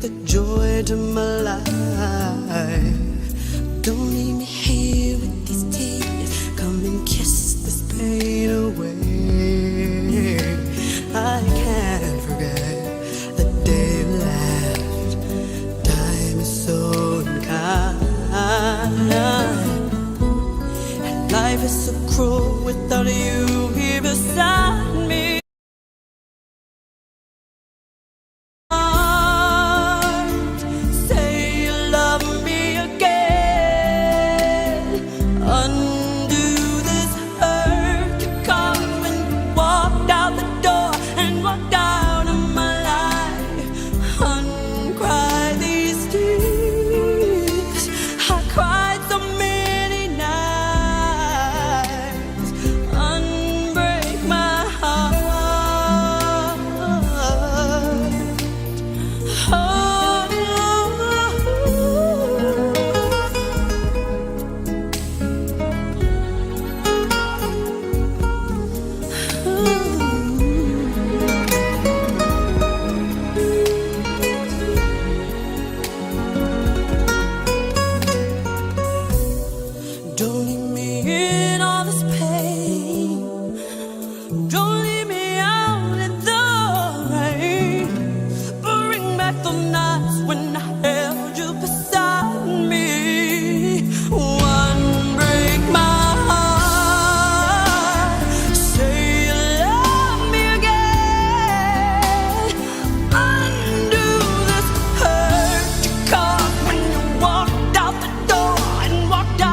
the joy to my life. Don't leave me here with these tears. Come and kiss this pain away. I can't forget the day you left. Time is so unkind, and life is so cruel without you here beside me. Don't leave me in all this pain. Don't leave me out in the rain. Bring back the nights when I held you beside me. One, break my heart. Say you love me again. Undo this hurt you caused when you walked out the door and walked out.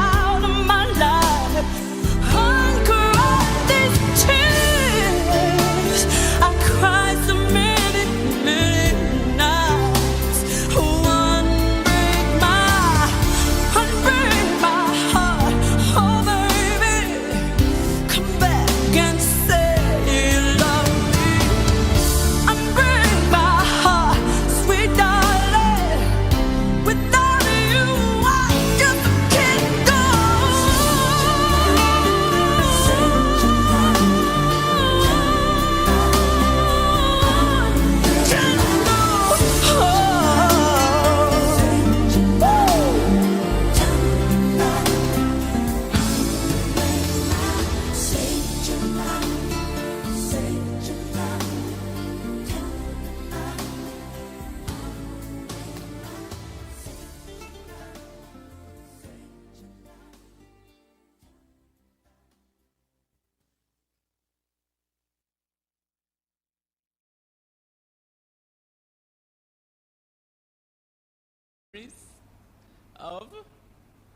Of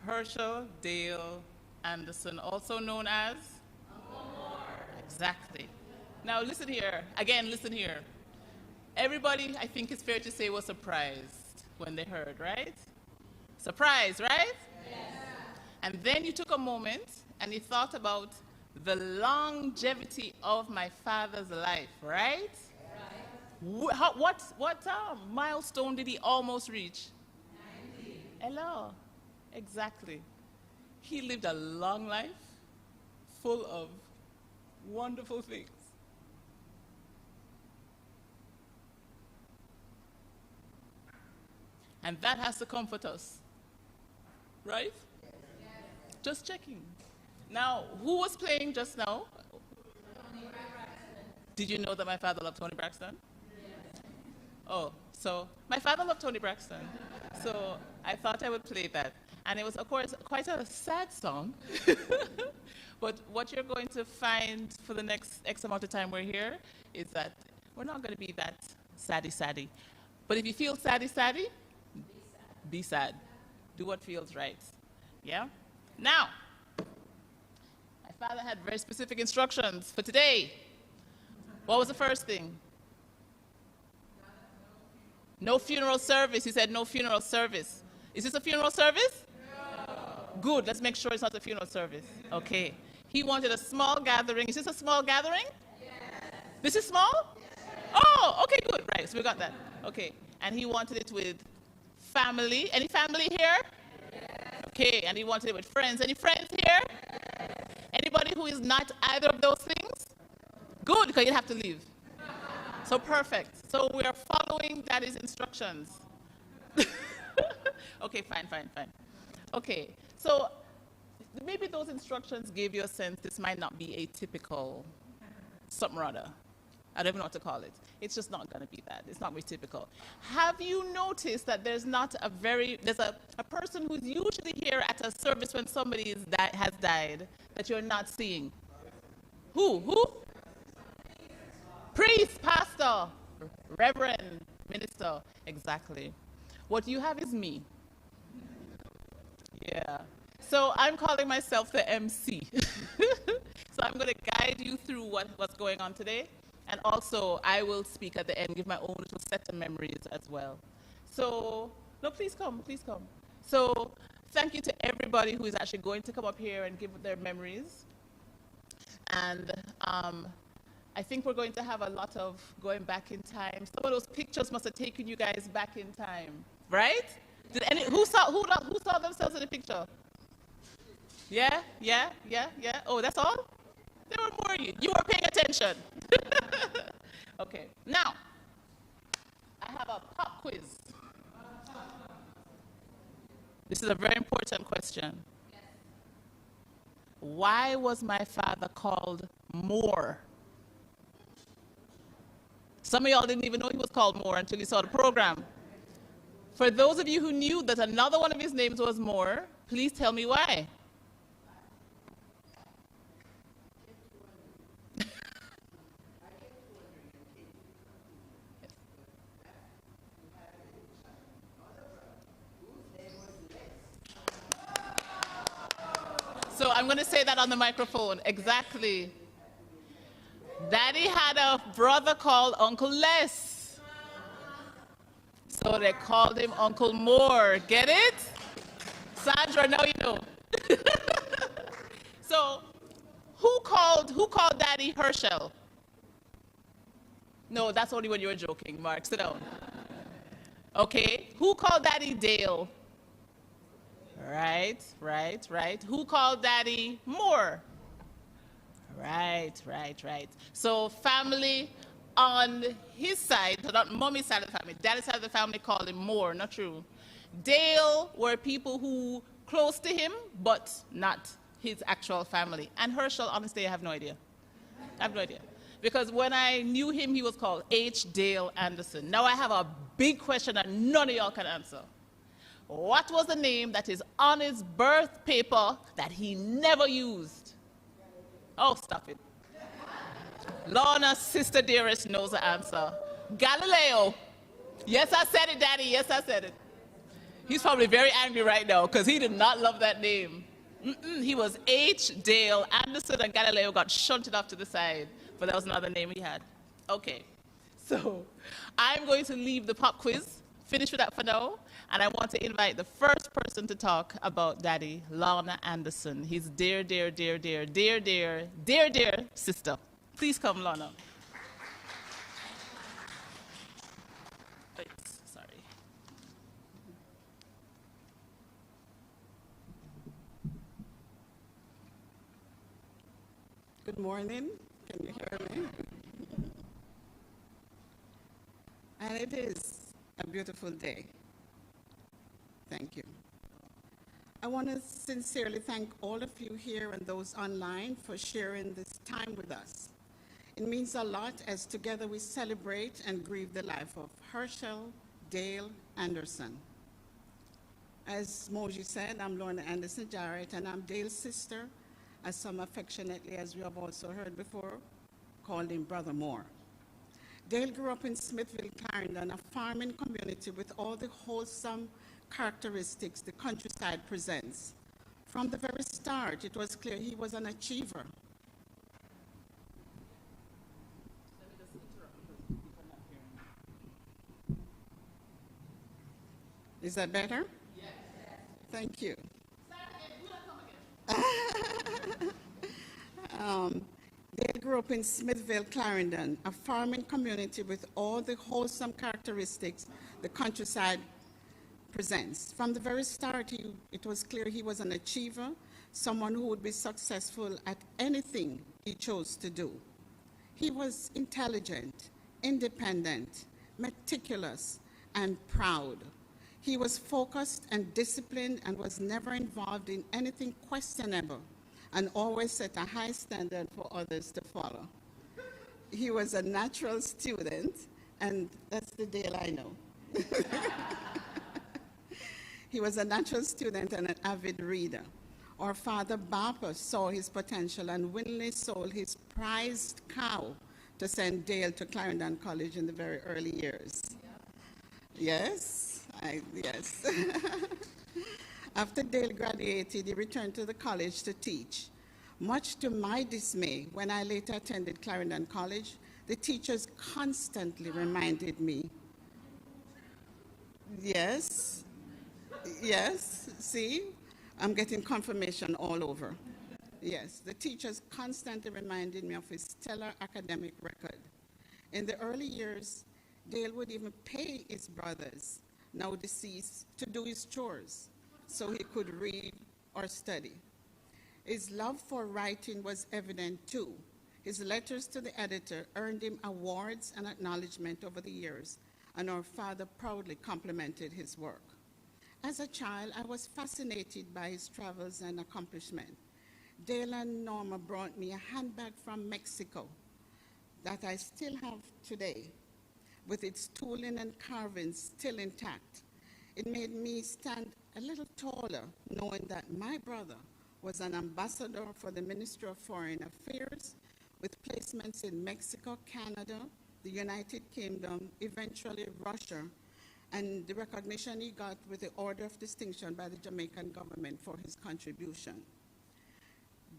Herschel Dale Anderson, also known as? Exactly. Now listen here, again listen here. Everybody, I think it's fair to say, was surprised when they heard, right? Surprised, right? Yes. And then you took a moment and you thought about the longevity of my father's life, right? Right. What milestone did he almost reach? Hello, exactly. He lived a long life full of wonderful things. And that has to comfort us, right? Yes. Just checking. Now, who was playing just now? Tony Braxton. Did you know that my father loved Tony Braxton? Yes. Oh, so my father loved Tony Braxton. So I thought I would play that. And it was, of course, quite a sad song. But what you're going to find for the next X amount of time we're here is that we're not going to be that saddy-saddy. But if you feel saddy-saddy, be sad. Do what feels right. Yeah? Now, my father had very specific instructions for today. What was the first thing? No funeral service. He said no funeral service. Is this a funeral service? No. Good. Let's make sure it's not a funeral service. Okay. He wanted a small gathering. Is this a small gathering? Yes. This is small? Yes. Oh, okay, good. Right, so we got that. Okay. And he wanted it with family. Any family here? Yes. Okay. And he wanted it with friends. Any friends here? Yes. Anybody who is not either of those things? Good, because you'd have to leave. So perfect. So we are following Daddy's instructions. Okay, fine, fine, fine. Okay, so maybe those instructions gave you a sense this might not be a typical something or other. I don't even know what to call it. It's just not going to be that. It's not very typical. Have you noticed that there's not a there's a person who's usually here at a service when somebody has died that you're not seeing? Who? Who? Priest, pastor, reverend, minister. Exactly. What you have is me. Yeah. So I'm calling myself the MC. So I'm going to guide you through what's going on today. And also, I will speak at the end, give my own little set of memories as well. So, no, please come, please come. So, thank you to everybody who is actually going to come up here and give their memories. And I think we're going to have a lot of going back in time. Some of those pictures must have taken you guys back in time, right? Who saw themselves in the picture? Yeah, yeah, yeah, yeah. Oh, that's all? There were more of you. You were paying attention. Okay, now, I have a pop quiz. This is a very important question. Yes. Why was my father called Moore? Some of y'all didn't even know he was called Moore until you saw the program. For those of you who knew that another one of his names was Moore, please tell me why. So I'm going to say that on the microphone. Exactly. Daddy had a brother called Uncle Les. So they called him Uncle Moore. Get it? Sandra, now you know. So who called Daddy Herschel? No, that's only when you were joking. Mark, sit down. Okay. Who called Daddy Dale? Right, right, right. Who called Daddy Moore? Right, right, right. So family on his side, so not mommy's side of the family, daddy's side of the family called him Moore, not true. Dale were people who close to him, but not his actual family. And Herschel, honestly, I have no idea. I have no idea. Because when I knew him, he was called H. Dale Anderson. Now I have a big question that none of y'all can answer. What was the name that is on his birth paper that he never used? Oh, stop it. Lorna, sister dearest, knows the answer. Galileo. Yes, I said it, Daddy. Yes, I said it. He's probably very angry right now because he did not love that name. He was H. Dale Anderson, and Galileo got shunted off to the side, but that was another name he had. Okay, so I'm going to leave the pop quiz, finish with that for now, and I want to invite the first person to talk about Daddy, Lorna Anderson, his dear, dear, dear, dear, dear, dear, dear, dear sister. Please come, Lorna. Oops, sorry. Good morning. Can you hear me? And it is a beautiful day. Thank you. I want to sincerely thank all of you here and those online for sharing this time with us. It means a lot as together we celebrate and grieve the life of Herschel Dale Anderson. As Moji said, I'm Lorna Anderson Jarrett, and I'm Dale's sister, as some affectionately, as we have also heard before, called him Brother Moore. Dale grew up in Smithville, Clarendon, a farming community with all the wholesome characteristics the countryside presents. From the very start, it was clear he was an achiever. Is that better? Yes. Thank you. They grew up in Smithville, Clarendon, a farming community with all the wholesome characteristics the countryside presents. From the very start, it was clear he was an achiever, someone who would be successful at anything he chose to do. He was intelligent, independent, meticulous, and proud. He was focused and disciplined and was never involved in anything questionable and always set a high standard for others to follow. He was a natural student, and that's the Dale I know. He was a natural student and an avid reader. Our father, Bapa, saw his potential and willingly sold his prized cow to send Dale to Clarendon College in the very early years. Yes, yes. After Dale graduated, he returned to the college to teach. Much to my dismay, when I later attended Clarendon College, the teachers constantly reminded me, yes, see, I'm getting confirmation all over. Yes, the teachers constantly reminded me of his stellar academic record. In the early years, Dale would even pay his brothers, now deceased, to do his chores so he could read or study. His love for writing was evident too. His letters to the editor earned him awards and acknowledgement over the years, and our father proudly complimented his work. As a child, I was fascinated by his travels and accomplishment. Dale and Norma brought me a handbag from Mexico that I still have today, with its tooling and carvings still intact. It made me stand a little taller, knowing that my brother was an ambassador for the Ministry of Foreign Affairs, with placements in Mexico, Canada, the United Kingdom, eventually Russia, and the recognition he got with the Order of Distinction by the Jamaican government for his contribution.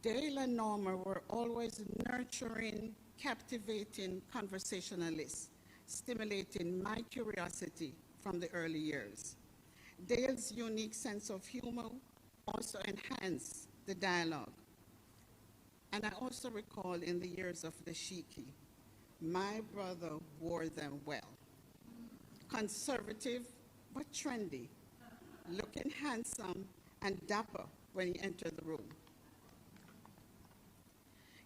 Dale and Norma were always nurturing, captivating conversationalists, stimulating my curiosity from the early years. Dale's unique sense of humor also enhanced the dialogue. And I also recall in the years of the Shiki, my brother wore them well. Conservative, but trendy, looking handsome and dapper when he entered the room.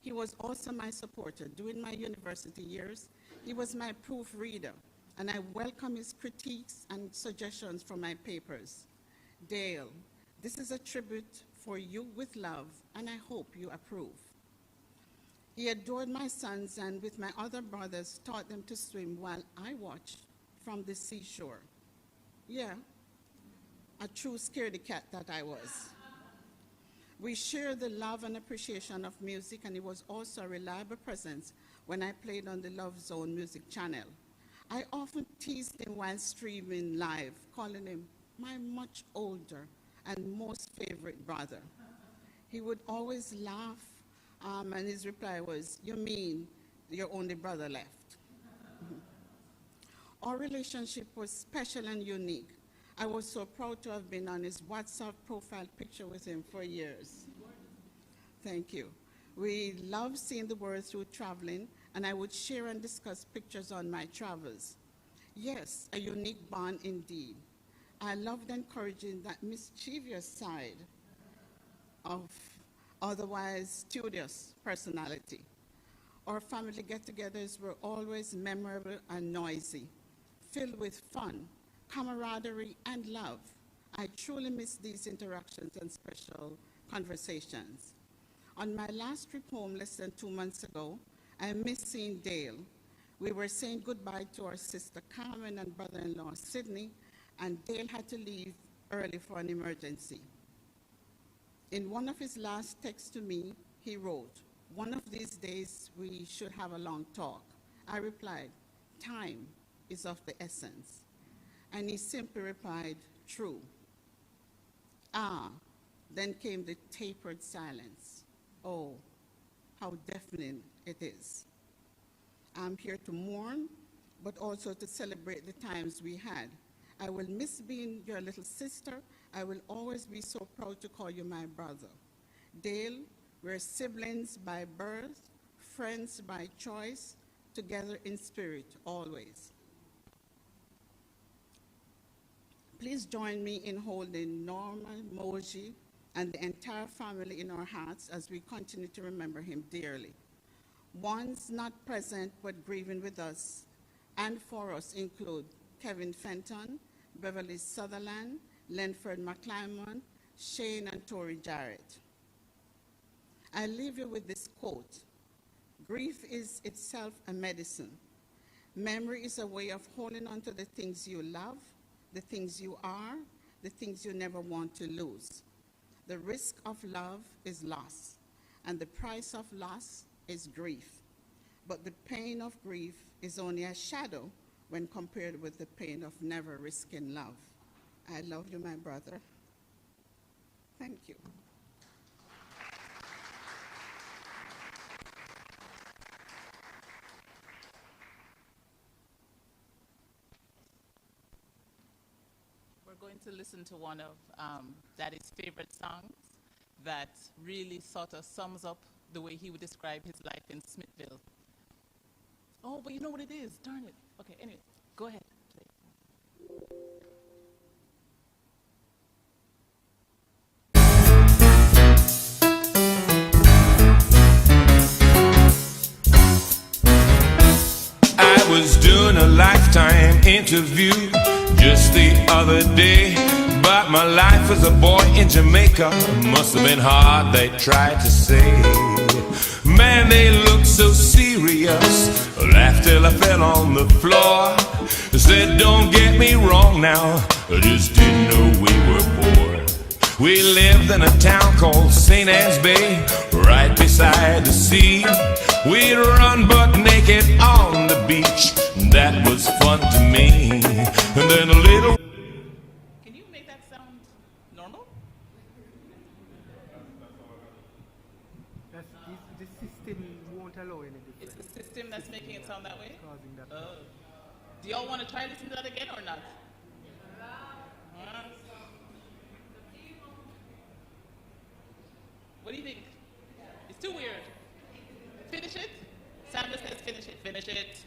He was also my supporter. During my university years, he was my proofreader, and I welcome his critiques and suggestions for my papers. Dale, this is a tribute for you with love, and I hope you approve. He adored my sons, and with my other brothers, taught them to swim while I watched from the seashore. Yeah, a true scaredy cat that I was. We shared the love and appreciation of music, and he was also a reliable presence when I played on the Love Zone music channel. I often teased him while streaming live, calling him my much older and most favorite brother. He would always laugh, and his reply was, "You mean your only brother left?" Our relationship was special and unique. I was so proud to have been on his WhatsApp profile picture with him for years. Thank you. We loved seeing the world through traveling, and I would share and discuss pictures on my travels. Yes, a unique bond indeed. I loved encouraging that mischievous side of otherwise studious personality. Our family get-togethers were always memorable and noisy, filled with fun, camaraderie, and love. I truly miss these interactions and special conversations. On my last trip home less than 2 months ago, I missed seeing Dale. We were saying goodbye to our sister Carmen and brother-in-law Sydney, and Dale had to leave early for an emergency. In one of his last texts to me, he wrote, "One of these days we should have a long talk." I replied, "Time is of the essence." And he simply replied, "True." Ah, then came the tapered silence. Oh, how deafening it is. I'm here to mourn, but also to celebrate the times we had. I will miss being your little sister. I will always be so proud to call you my brother. Dale, we're siblings by birth, friends by choice, together in spirit always. Please join me in holding Norma, Moji, and the entire family in our hearts as we continue to remember him dearly. Ones not present but grieving with us and for us include Kevin Fenton, Beverly Sutherland, Lenford McClymont, Shane and Tori Jarrett. I leave you with this quote: grief is itself a medicine. Memory is a way of holding on to the things you love, the things you are, the things you never want to lose. The risk of love is loss, and the price of loss is grief. But the pain of grief is only a shadow when compared with the pain of never risking love. I love you, my brother. Thank you. We're going to listen to one of Daddy's favorite songs that really sort of sums up the way he would describe his life in Smithville. Oh, but you know what it is, darn it. Okay, anyway, go ahead. Play. I was doing a Lifetime interview just the other day about my life as a boy in Jamaica. Must have been hard, they tried to say. Man, they looked so serious. Laughed till I fell on the floor. Said, don't get me wrong now, I just didn't know we were poor. We lived in a town called St. Anne's Bay, right beside the sea. We'd run buck naked on the beach. That was fun to me. And then a little... Can you make that sound normal? The system won't allow any difference. It's the system that's making it sound that way? Causing that. Oh. Do y'all want to try to listen to that again or not? Huh? What do you think? It's too weird. Finish it? Sandra says finish it. Finish it.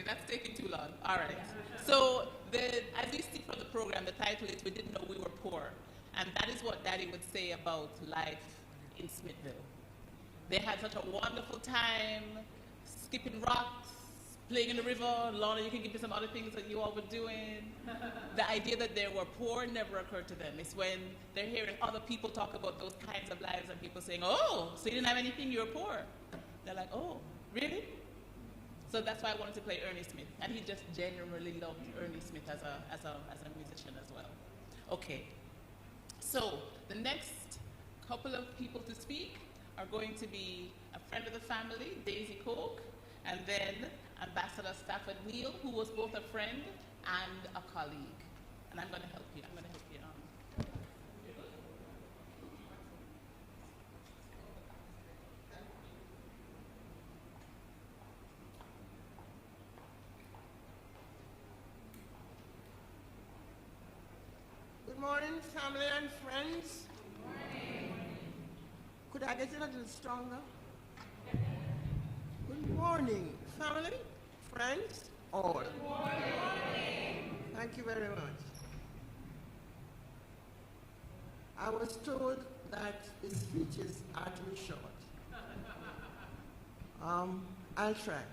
That's taking too long. All right. So, as you see from the program, the title is We Didn't Know We Were Poor. And that is what Daddy would say about life in Smithville. They had such a wonderful time, skipping rocks, playing in the river. Lorna, you can give me some other things that you all were doing. The idea that they were poor never occurred to them. It's when they're hearing other people talk about those kinds of lives and people saying, oh, so you didn't have anything, you were poor. They're like, oh, really? So that's why I wanted to play Ernie Smith, and he just genuinely loved Ernie Smith as a musician as well. Okay, so the next couple of people to speak are going to be a friend of the family, Daisy Coke, and then Ambassador Stafford Neal, who was both a friend and a colleague. And I'm going to help you. Good morning, family and friends. Good morning. Could I get a little stronger? Good morning, family, friends, all. Good morning. Thank you very much. I was told that the speeches are too short. I'll try.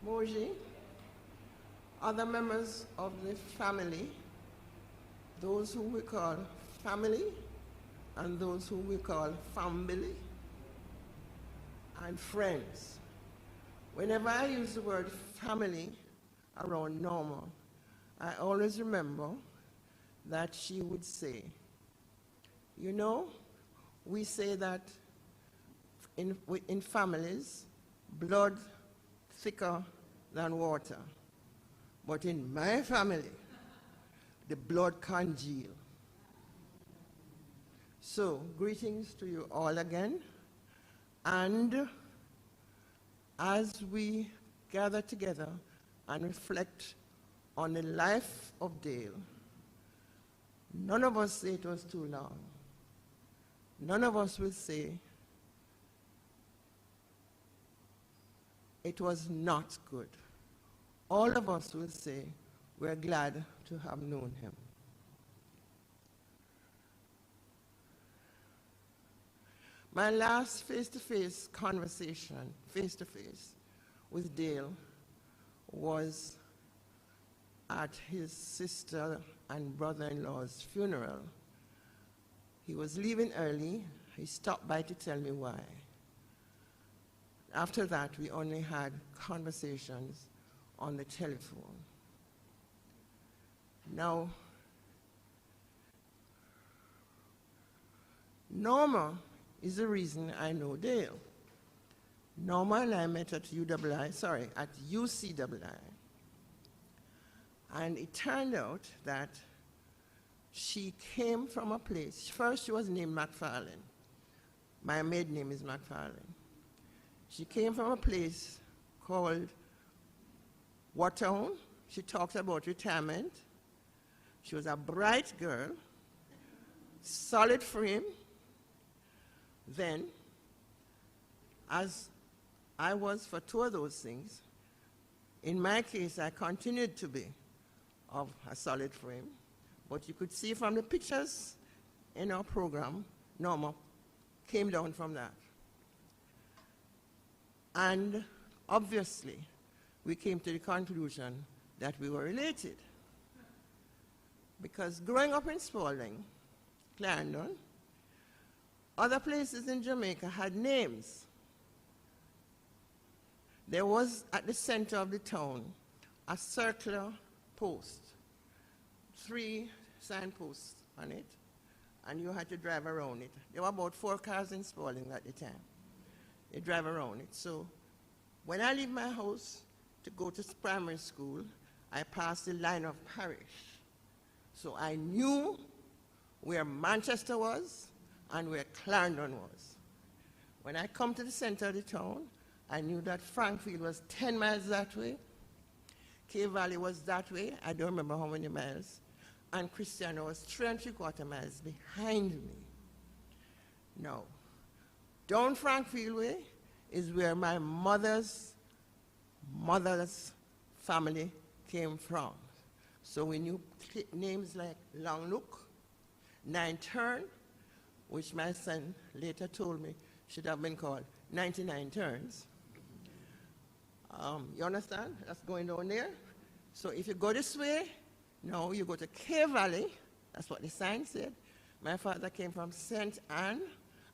Moji, other members of the family, those who we call family, and those who we call family, and friends. Whenever I use the word family around Norma, I always remember that she would say, You know, we say that in families, blood thicker than water. But in my family, the blood congeal. So, greetings to you all again. And as we gather together and reflect on the life of Dale, none of us say it was too long. None of us will say it was not good. All of us will say we're glad to have known him. My last face-to-face conversation, face-to-face, with Dale was at his sister and brother-in-law's funeral. He was leaving early. He stopped by to tell me why. After that, we only had conversations on the telephone. Now, Norma is the reason I know Dale. Norma and I met at UCII. And it turned out that she came from a place, first she was named McFarlane. My maiden name is McFarlane. She came from a place called Watertown. She talked about retirement. She was a bright girl, solid frame. Then, as I was for two of those things, in my case, I continued to be of a solid frame. But you could see from the pictures in our program, Norma came down from that. And obviously, we came to the conclusion that we were related. Because growing up in Spalding, Clarendon, other places in Jamaica had names. There was at the center of the town a circular post, 3 signposts on it, and you had to drive around it. There were about 4 cars in Spalding at the time. You drive around it. So when I leave my house to go to primary school, I passed the line of parish. So I knew where Manchester was and where Clarendon was. When I come to the center of the town, I knew that Frankfield was 10 miles that way, Cave Valley was that way, I don't remember how many miles, and Christiana was 3 3/4 miles behind me. Now, down Frankfield way is where my mother's family came from. So we knew names like Long Look, 9 Turn, which my son later told me should have been called 99 Turns. You understand? That's going down there. So if you go this way, no, you go to Cave Valley. That's what the sign said. My father came from St. Anne,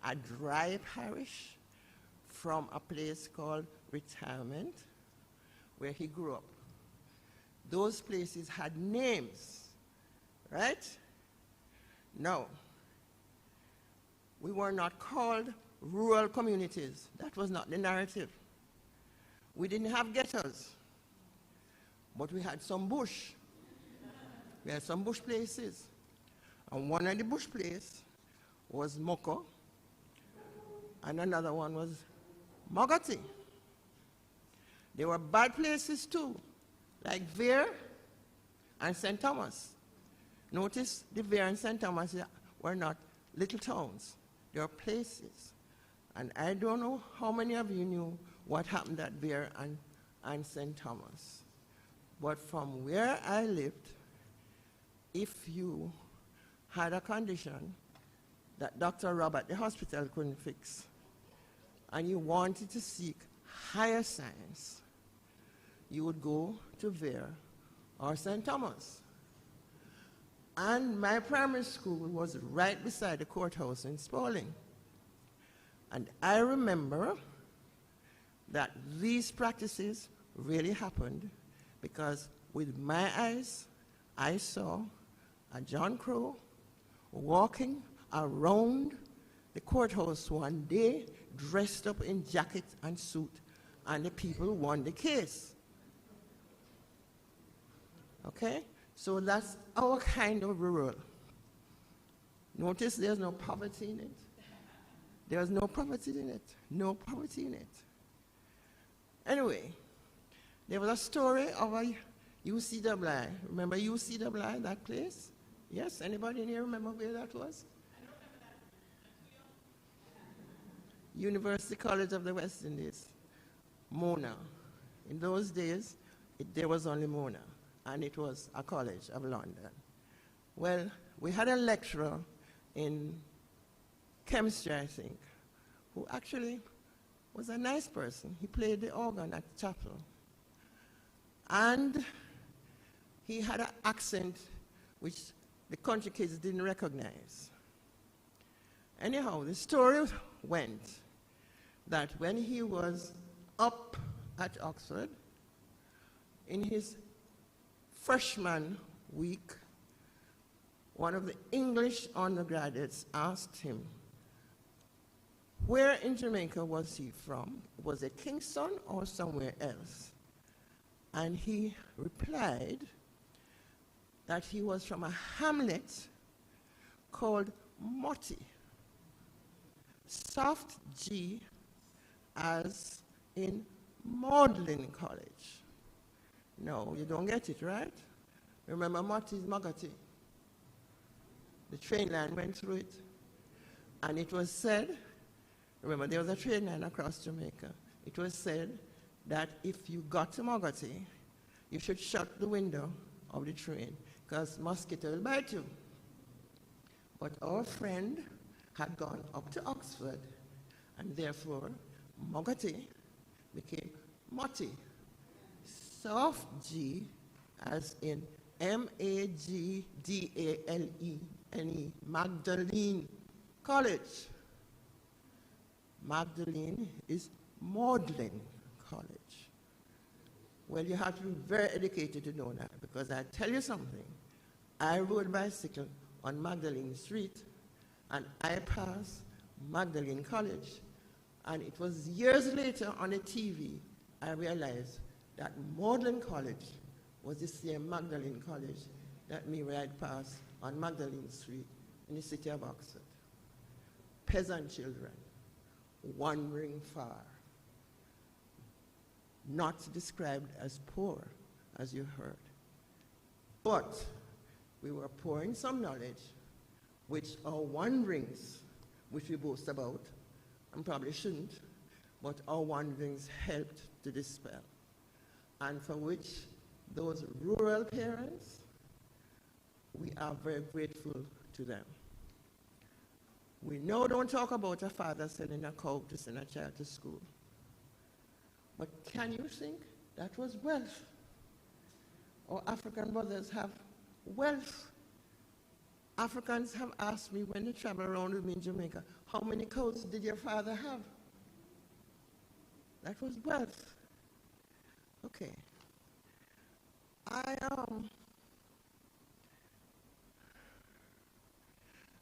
a dry parish, from a place called Retirement, where he grew up. Those places had names, right? No. We were not called rural communities. That was not the narrative. We didn't have ghettos, but we had some bush. We had some bush places. And one of the bush places was Moko, and another one was Mogoti. There were bad places too, like Vere and St. Thomas. Notice the Vere and St. Thomas were not little towns. They were places. And I don't know how many of you knew what happened at Vere and St. Thomas. But from where I lived, if you had a condition that Dr. Rob at the hospital couldn't fix, and you wanted to seek higher science, you would go to Vere or St. Thomas. And my primary school was right beside the courthouse in Spalding. And I remember that these practices really happened because with my eyes, I saw a John Crow walking around the courthouse one day, dressed up in jacket and suit, and the people won the case. Okay? So that's our kind of rural. Notice there's no poverty in it. There's no poverty in it. No poverty in it. Anyway, there was a story of a UCWI. Remember UCWI, that place? Yes? Anybody in here remember where that was? University College of the West Indies, Mona. In those days, there was only Mona, and it was a college of London. Well, we had a lecturer in chemistry, I think, who actually was a nice person. He played the organ at the chapel. And he had an accent which the country kids didn't recognize. Anyhow, the story went that when he was up at Oxford, in his freshman week, one of the English undergraduates asked him, where in Jamaica was he from? Was it Kingston or somewhere else? And he replied that he was from a hamlet called Motti. Soft G as in Magdalen College. No, you don't get it, right? Remember Motti's Magati? The train line went through it. And it was said, remember there was a train line across Jamaica. It was said that if you got to Magati, you should shut the window of the train because mosquito will bite you. But our friend had gone up to Oxford, and therefore Magati became Motti. Soft G as in Magdalene, Magdalene College. Magdalene is Magdalen College. Well, you have to be very educated to know that, because I tell you something. I rode bicycle on Magdalene Street, and I passed Magdalene College. And it was years later on the TV, I realized that Magdalen College was the same Magdalene College that me ride past on Magdalene Street in the city of Oxford. Peasant children, wandering far, not described as poor, as you heard. But we were pouring some knowledge, which our wanderings, which we boast about, and probably shouldn't, but our wanderings helped to dispel, and for which those rural parents, we are very grateful to them. We now don't talk about a father selling a cow to send a child to school. But can you think that was wealth? Our African brothers have wealth. Africans have asked me when they travel around with me in Jamaica, how many cows did your father have? That was wealth. Okay.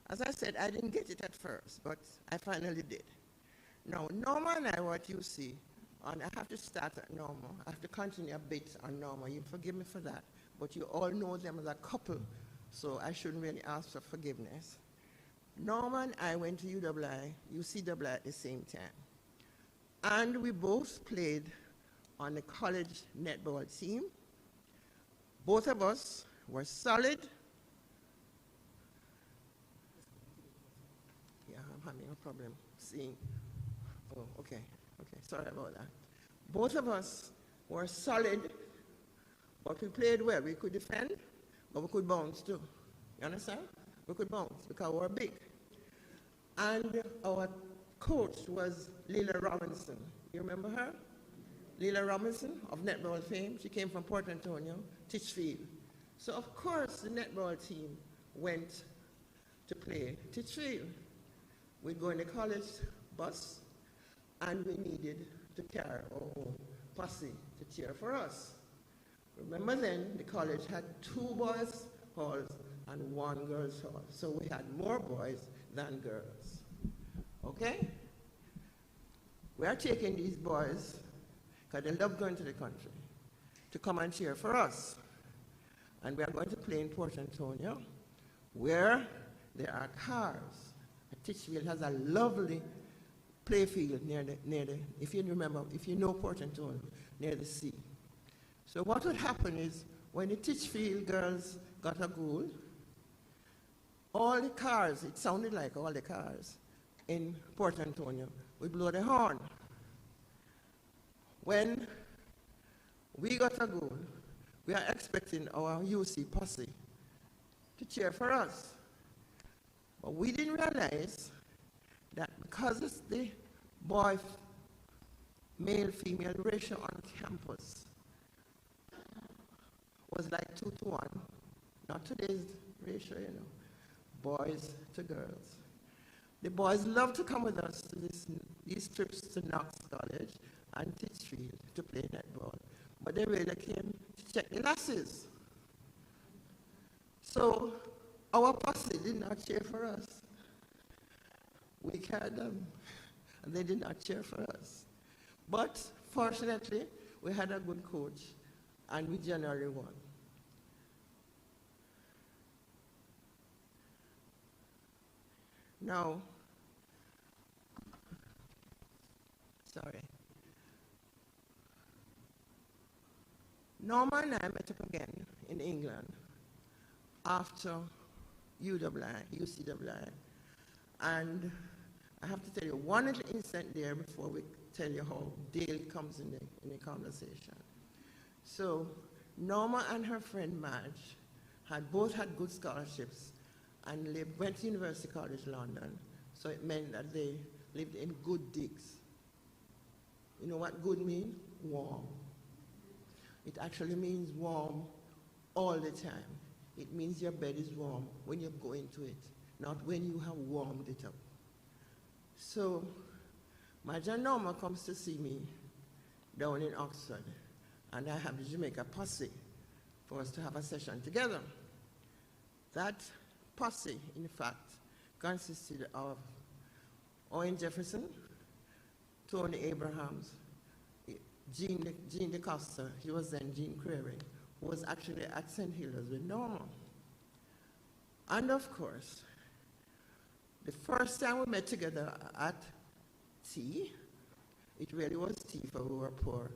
As I said, I didn't get it at first, but I finally did. Now, Norma and I were at UC, and I have to start at Norma. I have to continue a bit on Norma. You forgive me for that, but you all know them as a couple, so I shouldn't really ask for forgiveness. Norma and I went to UCWI at the same time, and we both played on the college netball team. Both of us were solid. Yeah, I'm having a problem seeing. Oh, okay, sorry about that. Both of us were solid, but we played well. We could defend, but we could bounce too. You understand? We could bounce because we were big. And our coach was Leela Robinson. You remember her? Leela Robinson of netball fame. She came from Port Antonio, Titchfield. So of course the netball team went to play Titchfield. We'd go in the college bus, and we needed to carry our own posse to cheer for us. Remember then, the college had 2 boys' halls and 1 girls' hall. So we had more boys than girls. Okay? We are taking these boys, because they love going to the country, to come and cheer for us. And we are going to play in Port Antonio, where there are cars. Titchfield has a lovely playfield near the, if you remember, if you know Port Antonio, near the sea. So what would happen is, when the Titchfield girls got a goal, all the cars, it sounded like all the cars in Port Antonio, would blow the horn. When we got a goal, we are expecting our UC posse to cheer for us. But we didn't realize that because it's the boy, male-female ratio on campus was like 2 to 1, not today's ratio, you know, boys to girls. The boys love to come with us to these trips to Knox College and Titchfield to play netball, but they really came to check the lasses. So our posse did not cheer for us. We carried them, and they did not cheer for us. But fortunately, we had a good coach, and we generally won. Now, sorry. Norma and I met up again in England after UCWI. And I have to tell you one little incident there before we tell you how Dale comes in the conversation. So Norma and her friend Madge both had good scholarships and went to University College London. So it meant that they lived in good digs. You know what good means? Warm. It actually means warm all the time. It means your bed is warm when you go into it, not when you have warmed it up. So my John Norma comes to see me down in Oxford, and I have the Jamaica posse for us to have a session together. That posse, in fact, consisted of Owen Jefferson, Tony Abrahams, Jean DeCosta, he was then Jean Creary, who was actually at St. Hilda's with Norma. And of course, the first time we met together at tea, it really was tea for we were poor.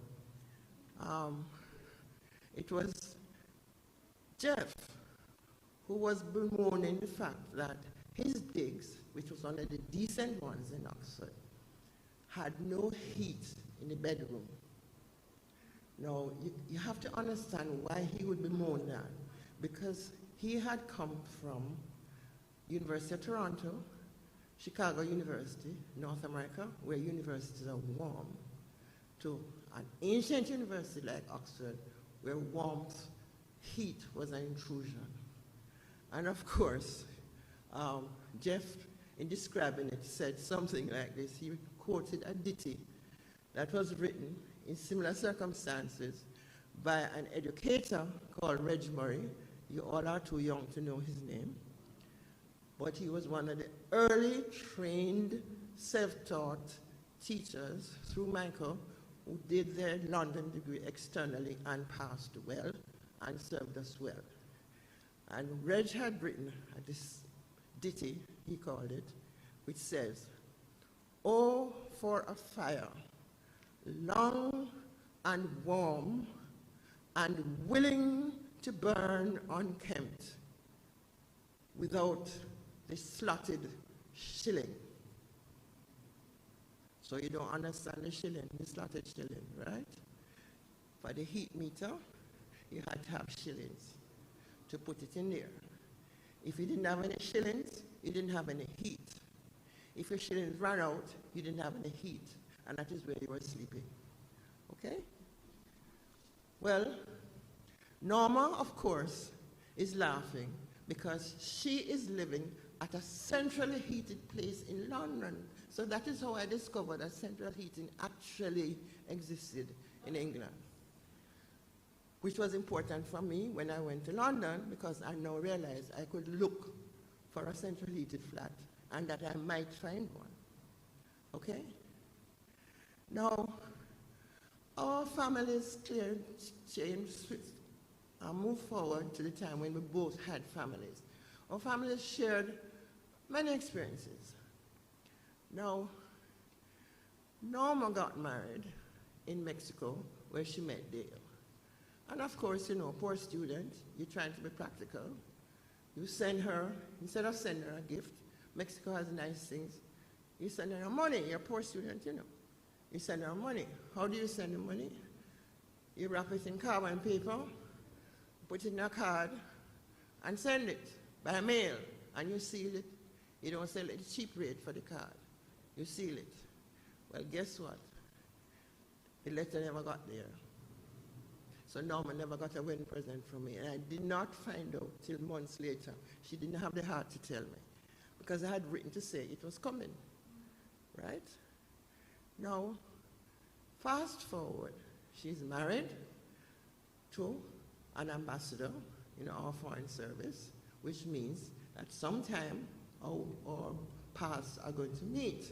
It was Jeff who was bemoaning the fact that his digs, which was one of the decent ones in Oxford, had no heat in the bedroom. Now, you have to understand why he would bemoan that, because he had come from University of Toronto, Chicago University, North America, where universities are warm, to an ancient university like Oxford, where warmth, heat was an intrusion. And of course, Jeff, in describing it, said something like this. He quoted a ditty that was written in similar circumstances by an educator called Reg Murray. You all are too young to know his name. But he was one of the early trained, self-taught teachers through Michael who did their London degree externally and passed well and served us well. And Reg had written this ditty, he called it, which says, "Oh, for a fire, long and warm and willing to burn unkempt without the slotted shilling." So you don't understand the shilling, the slotted shilling, right? For the heat meter, you had to have shillings to put it in there. If you didn't have any shillings, you didn't have any heat. If your shillings ran out, you didn't have any heat, and that is where you were sleeping. Okay? Well, Norma, of course, is laughing because she is living at a centrally heated place in London. So that is how I discovered that central heating actually existed in England, which was important for me when I went to London, because I now realized I could look for a central heated flat and that I might find one. Okay? Now, our families changed and moved forward to the time when we both had families. Our families shared many experiences. Now, Norma got married in Mexico where she met Dale. And of course, you know, poor student, you're trying to be practical. You send her, instead of sending her a gift, Mexico has nice things, you send her money. You're a poor student, you know. You send her money. How do you send the money? You wrap it in carbon paper, put it in a card, and send it by mail, and you seal it. You don't sell it at a cheap rate for the card. You seal it. Well, guess what? The letter never got there. So Norma never got a wedding present from me, and I did not find out till months later. She didn't have the heart to tell me, because I had written to say it was coming, right? Now, fast forward, she's married to an ambassador in our foreign service, which means that sometime our paths are going to meet.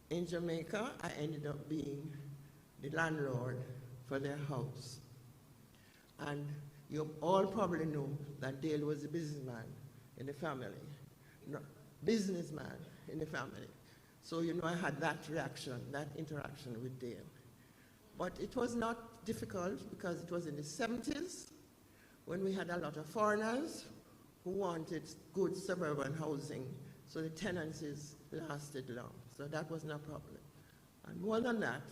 In Jamaica, I ended up being the landlord for their house. And you all probably know that Dale was a businessman in the family. No, businessman in the family. So you know I had that reaction, that interaction with Dale. But it was not difficult because it was in the 70s when we had a lot of foreigners who wanted good suburban housing, so the tenancies lasted long. So that was no problem. And more than that,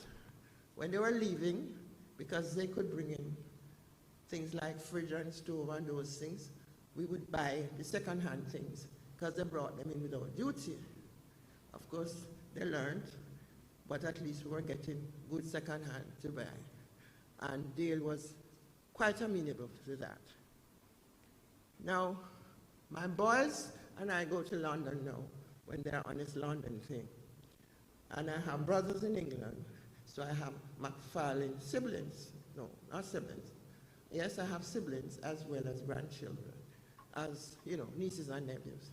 when they were leaving, because they could bring in things like fridge and stove and those things, we would buy the second-hand things because they brought them in without duty. Of course, they learned, but at least we were getting good second-hand to buy. And Dale was quite amenable to that. Now, my boys and I go to London now when they're on this London thing. And I have brothers in England, so I have McFarlane siblings. No, not siblings. Yes, I have siblings as well as grandchildren, as, you know, nieces and nephews.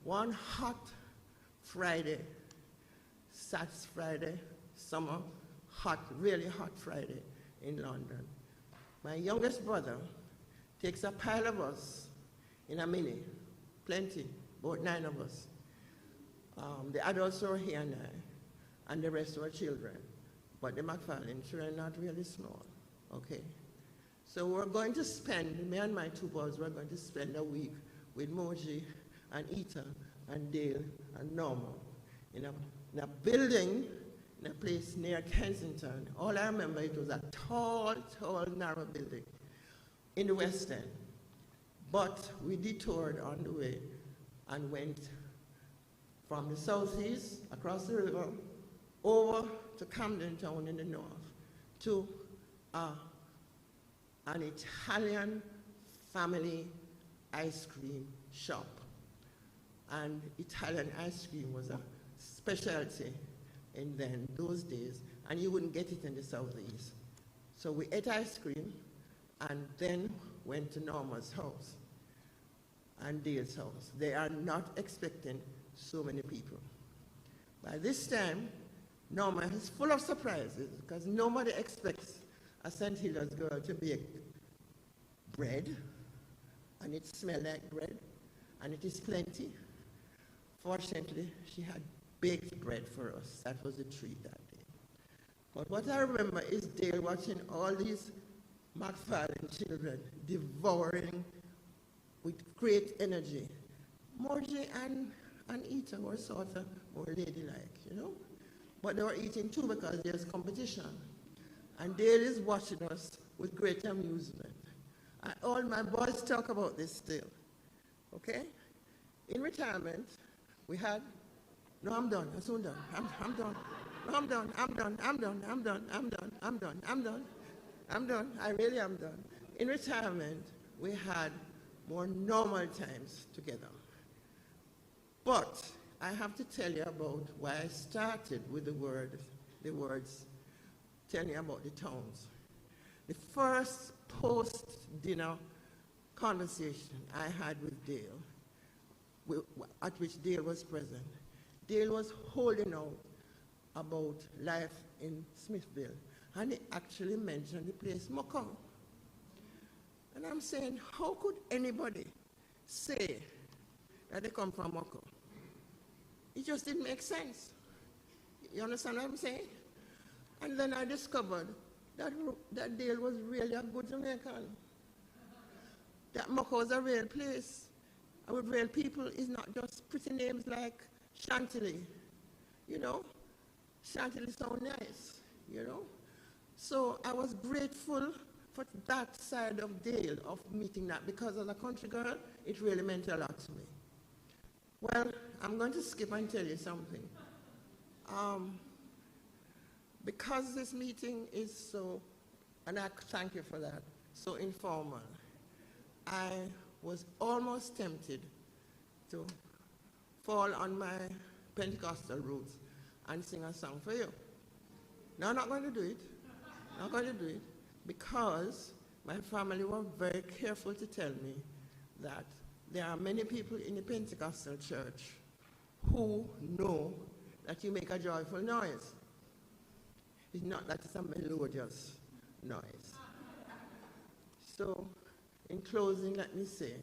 One hot Friday, Saturday, Friday, summer, hot, really hot Friday in London, my youngest brother takes a pile of us in a mini, plenty, about 9 of us. The adults are here and I, and the rest were children. But the McFarlane children are not really small, okay? So we're going to spend, me and my 2 boys, we're going to spend a week with Moji and Ita and Dale and Norma in a building in a place near Kensington. All I remember, it was a tall, tall, narrow building in the West End. But we detoured on the way and went from the southeast, across the river, over to Camden Town in the north, to an Italian family ice cream shop. And Italian ice cream was a specialty in those days, and you wouldn't get it in the southeast. So we ate ice cream and then went to Norma's house and Dale's house. They are not expecting so many people. By this time, Norma is full of surprises because nobody expects a St. Hilda's girl to bake bread, and it smells like bread, and it is plenty. Fortunately, she had baked bread for us. That was the treat that day. But what I remember is Dale watching all these McFarlane children devouring with great energy. Morgie and Ita were sort of more ladylike, you know? But they were eating too because there's competition. And Dale is watching us with great amusement. And all my boys talk about this still, okay? In retirement, we had, no, I'm done, I'm soon done, I'm done. No, I'm done, I'm done, I really am done. In retirement, we had more normal times together. But I have to tell you about why I started with the words, telling you about the towns. The first post-dinner conversation I had with Dale at which Dale was present. Dale was holding out about life in Smithville, and he actually mentioned the place Moko. And I'm saying, how could anybody say that they come from Moko? It just didn't make sense. You understand what I'm saying? And then I discovered that Dale was really a good Jamaican. That Moko was a real place. And with real people, it's not just pretty names like Chantilly. You know? Chantilly sound nice, you know? So I was grateful for that side of Dale, of meeting that, because as a country girl, it really meant a lot to me. Well, I'm going to skip and tell you something. Because this meeting is so, and I thank you for that, so informal, I was almost tempted to fall on my Pentecostal roots and sing a song for you. Now I'm not going to do it. Not going to do it because my family were very careful to tell me that there are many people in the Pentecostal church who know that you make a joyful noise. It's not that it's a melodious noise. So, in closing, let me say,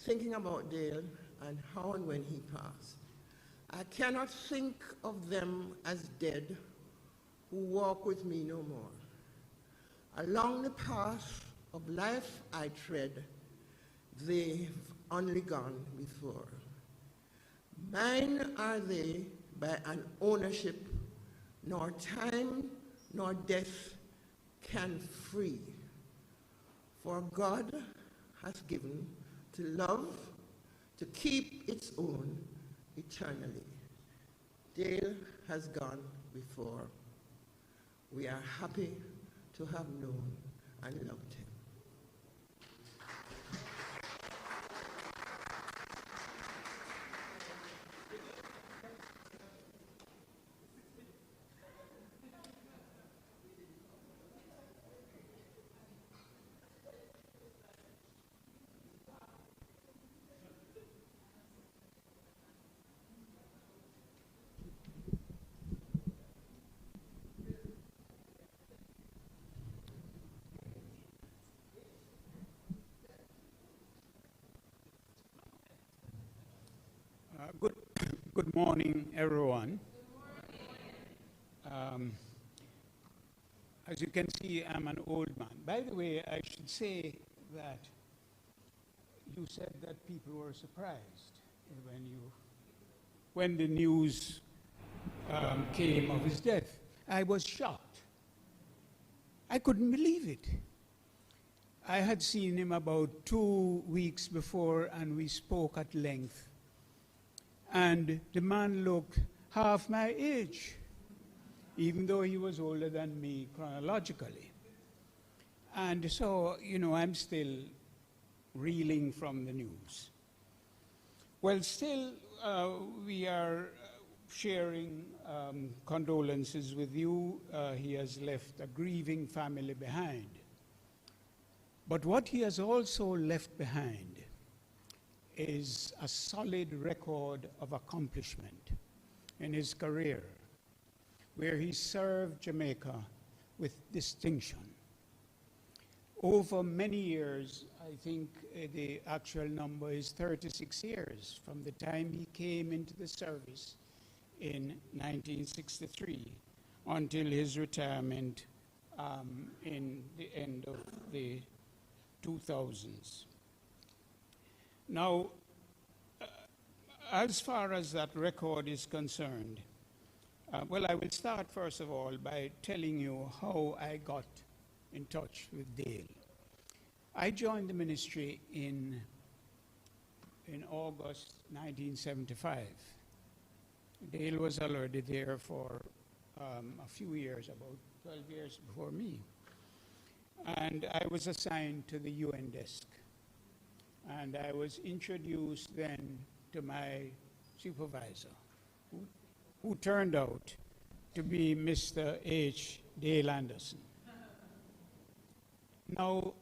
thinking about Dale and how and when he passed, I cannot think of them as dead who walk with me no more. Along the path of life I tread, they've only gone before. Mine are they by an ownership nor time nor death can free. For God has given to love, to keep its own eternally. Dale has gone before. We are happy to have known and loved him. Good morning, everyone. As you can see, I'm an old man. By the way, I should say that you said that people were surprised when the news came of his death. I was shocked. I couldn't believe it. I had seen him about 2 weeks before, and we spoke at length. And the man looked half my age, even though he was older than me chronologically. And so, you know, I'm still reeling from the news. Well, still, we are sharing condolences with you. He has left a grieving family behind. But what he has also left behind is a solid record of accomplishment in his career, where he served Jamaica with distinction. Over many years, I think the actual number is 36 years, from the time he came into the service in 1963 until his retirement in the end of the 2000s. Now, as far as that record is concerned, well, I will start first of all by telling you how I got in touch with Dale. I joined the ministry in August 1975. Dale was already there for a few years, about 12 years before me. And I was assigned to the UN desk. And I was introduced then to my supervisor, who turned out to be Mr. H. Dale Anderson. Now,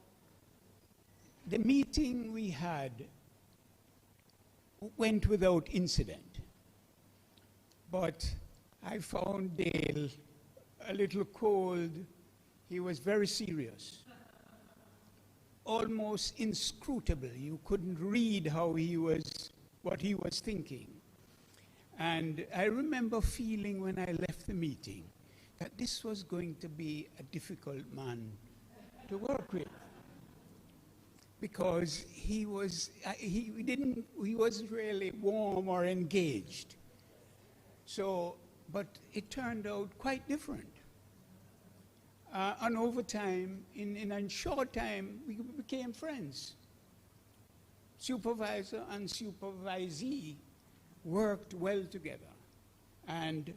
the meeting we had went without incident. But I found Dale a little cold. He was very serious, almost inscrutable. You couldn't read what he was thinking. And I remember feeling when I left the meeting that this was going to be a difficult man to work with, because he wasn't really warm or engaged. So, but it turned out quite different. And over time, in a short time, we became friends. Supervisor and supervisee worked well together. And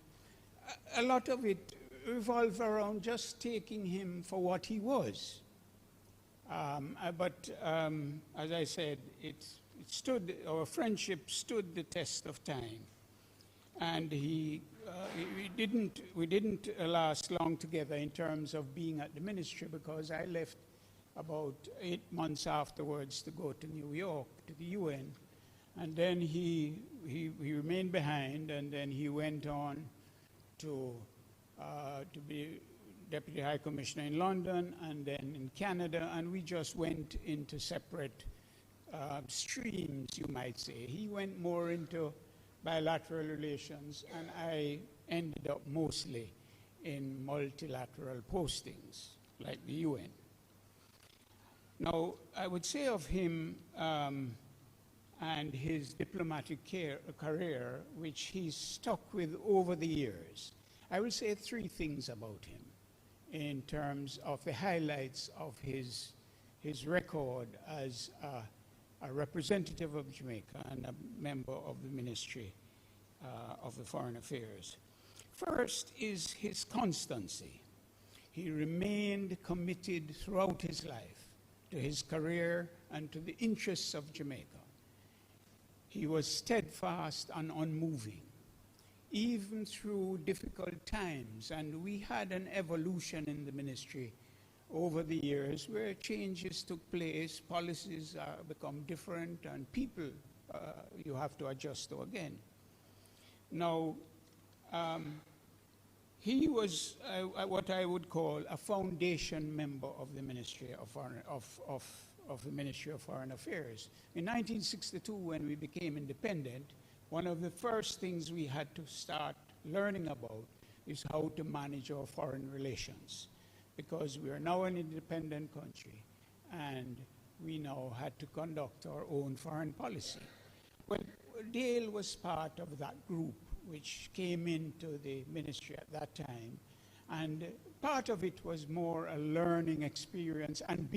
a lot of it revolved around just taking him for what he was. But as I said, our friendship stood the test of time. And we didn't last long together in terms of being at the ministry, because I left about 8 months afterwards to go to New York, to the UN. And then he remained behind, and then he went on to be Deputy High Commissioner in London and then in Canada, and we just went into separate streams, you might say. He went more into bilateral relations, and I ended up mostly in multilateral postings, like the UN. Now, I would say of him and his diplomatic career, which he's stuck with over the years, I will say 3 things about him in terms of the highlights of his record as a representative of Jamaica and a member of the Ministry of the Foreign Affairs. First is his constancy. He remained committed throughout his life to his career and to the interests of Jamaica. He was steadfast and unmoving, even through difficult times. And we had an evolution in the ministry over the years where changes took place, policies become different, and people you have to adjust to again. Now, he was what I would call a foundation member of the Ministry of Foreign Affairs. In 1962, when we became independent, one of the first things we had to start learning about is how to manage our foreign relations, because we are now an independent country, and we now had to conduct our own foreign policy. Well, Dale was part of that group which came into the ministry at that time, and part of it was more a learning experience and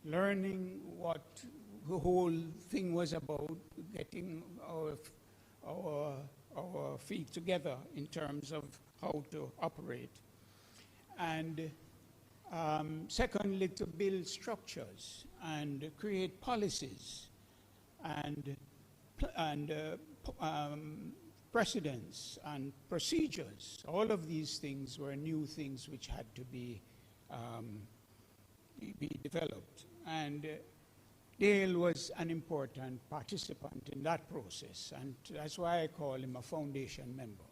learning what the whole thing was about, getting our feet together in terms of how to operate. And secondly, to build structures and create policies and precedents and procedures. All of these things were new things which had to be developed. And Dale was an important participant in that process, and that's why I call him a foundation member.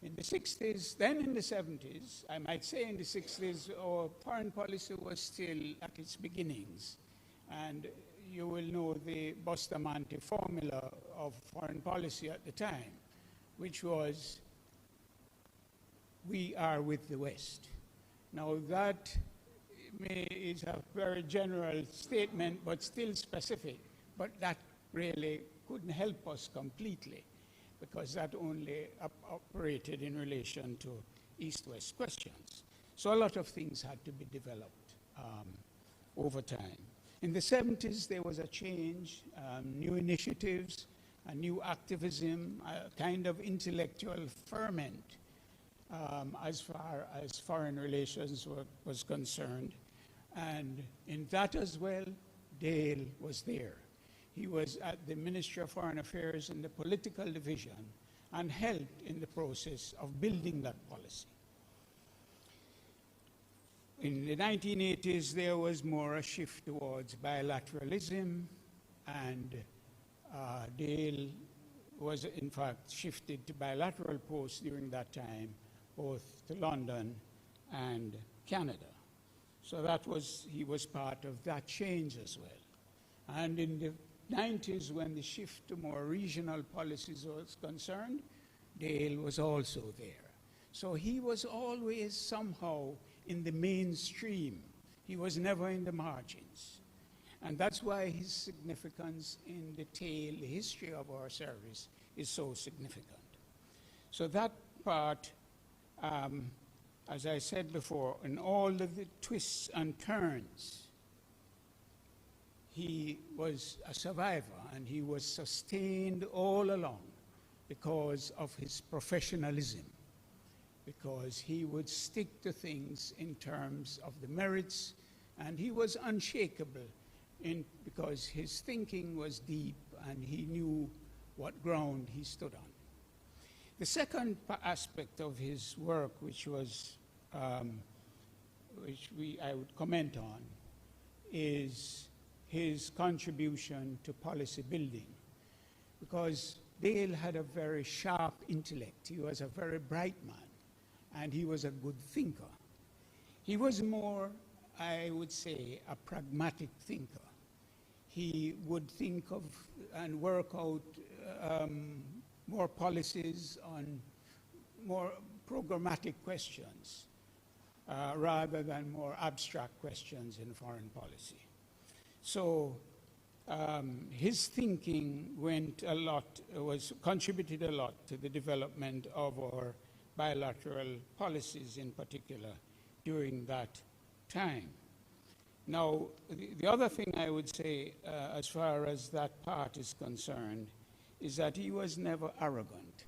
In the 60s, then in the 70s, I might say in the 60s, our foreign policy was still at its beginnings. And you will know the Bustamante formula of foreign policy at the time, which was, we are with the West. Now that is a very general statement, but still specific, but that really couldn't help us completely, because that only operated in relation to East-West questions. So a lot of things had to be developed over time. In the 70s, there was a change, new initiatives, a new activism, a kind of intellectual ferment as far as foreign relations was concerned. And in that as well, Dale was there. He was at the Ministry of Foreign Affairs in the political division and helped in the process of building that policy. In the 1980s, there was more a shift towards bilateralism and Dale was in fact shifted to bilateral posts during that time, both to London and Canada. So he was part of that change as well. And in the 90s, when the shift to more regional policies was concerned, Dale was also there. So he was always somehow in the mainstream. He was never in the margins. And that's why his significance in the history of our service is so significant. So that part, as I said before, in all of the twists and turns, he was a survivor, and he was sustained all along because of his professionalism, because he would stick to things in terms of the merits, and he was unshakable because his thinking was deep and he knew what ground he stood on. The second aspect of his work, which I would comment on, is his contribution to policy building, because Dale had a very sharp intellect. He was a very bright man, and he was a good thinker. He was more, I would say, a pragmatic thinker. He would think of and work out more policies on more programmatic questions rather than more abstract questions in foreign policy. So his thinking contributed a lot to the development of our bilateral policies in particular during that time. Now, the other thing I would say as far as that part is concerned is that he was never arrogant,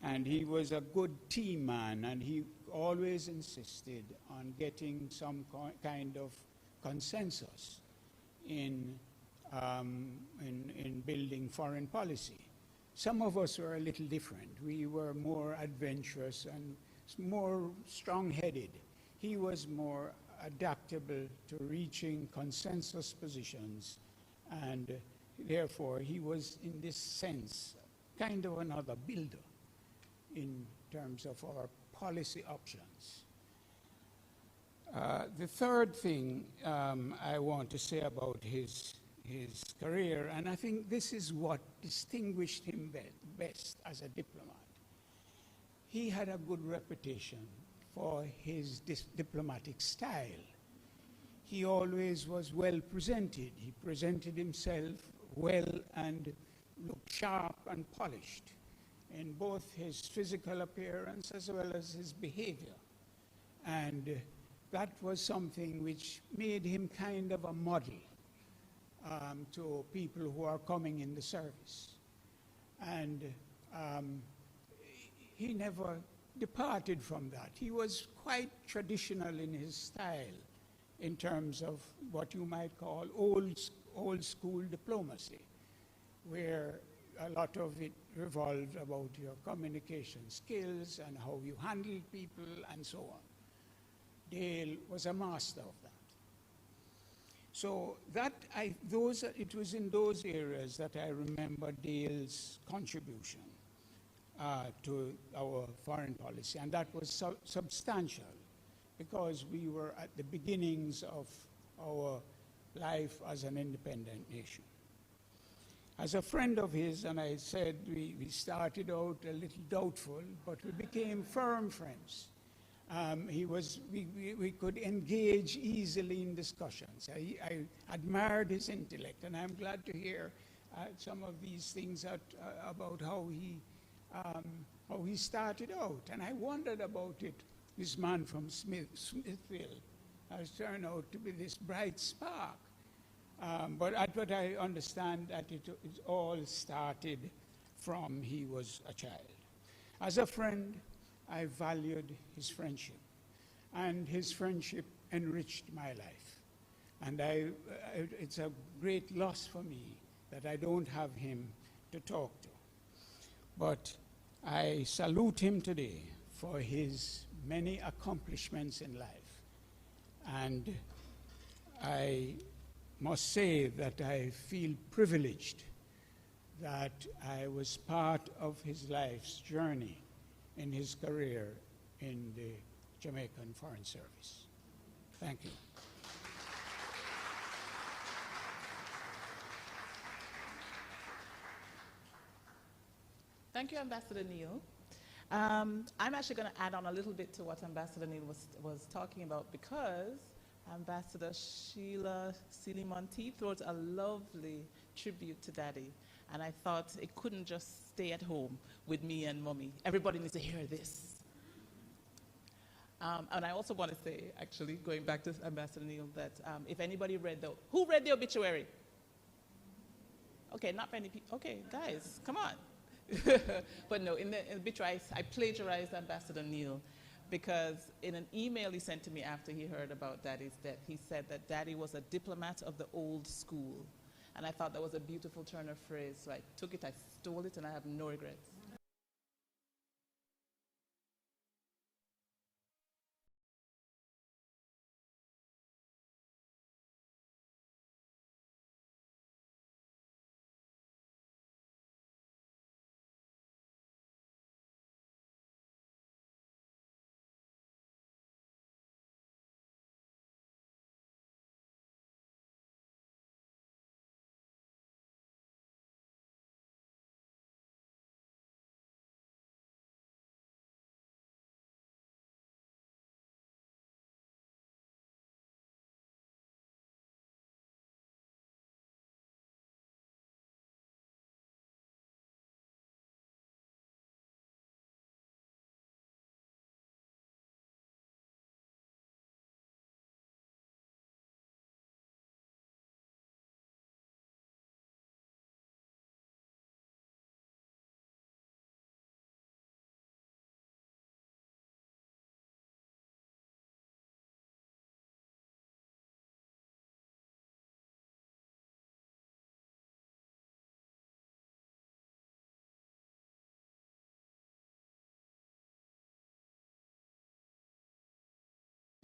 and he was a good team man, and he always insisted on getting some kind of consensus in building foreign policy. Some of us were a little different. We were more adventurous and more strong-headed. He was more adaptable to reaching consensus positions, and therefore he was, in this sense, kind of another builder in terms of our policy options. The third thing I want to say about his career, and I think this is what distinguished him best as a diplomat. He had a good reputation for his diplomatic style. He always was well presented. He presented himself well and looked sharp and polished in both his physical appearance as well as his behavior. And that was something which made him kind of a model to people who are coming in the service. And he never departed from that. He was quite traditional in his style in terms of what you might call old school diplomacy, where a lot of it revolved about your communication skills and how you handle people and so on. Dale was a master of that. So it was in those areas that I remember Dale's contribution to our foreign policy, and that was substantial because we were at the beginnings of our life as an independent nation. As a friend of his, and I said we started out a little doubtful, but we became firm friends. We could engage easily in discussions. I admired his intellect, and I'm glad to hear some of these things about how he started out. And I wondered about it. This man from Smithville has turned out to be this bright spark. But I understand that it all started from he was a child. As a friend, I valued his friendship, and his friendship enriched my life. And it's a great loss for me that I don't have him to talk to. But I salute him today for his many accomplishments in life. And I must say that I feel privileged that I was part of his life's journey in his career in the Jamaican Foreign Service. Thank you. Thank you, Ambassador Neil. I'm actually going to add on a little bit to what Ambassador Neil was talking about, because Ambassador Sheila Sealy Monteith wrote a lovely tribute to Daddy, and I thought it couldn't just stay at home with me and Mommy. Everybody needs to hear this. And I also want to say, actually, going back to Ambassador Neil, that if anybody who read the obituary? Okay, not many people. Okay, guys, come on. But no, in the obituary, I plagiarized Ambassador Neil, because in an email he sent to me after he heard about Daddy's death, he said that Daddy was a diplomat of the old school. And I thought that was a beautiful turn of phrase, so I took it, I stole it, and I have no regrets.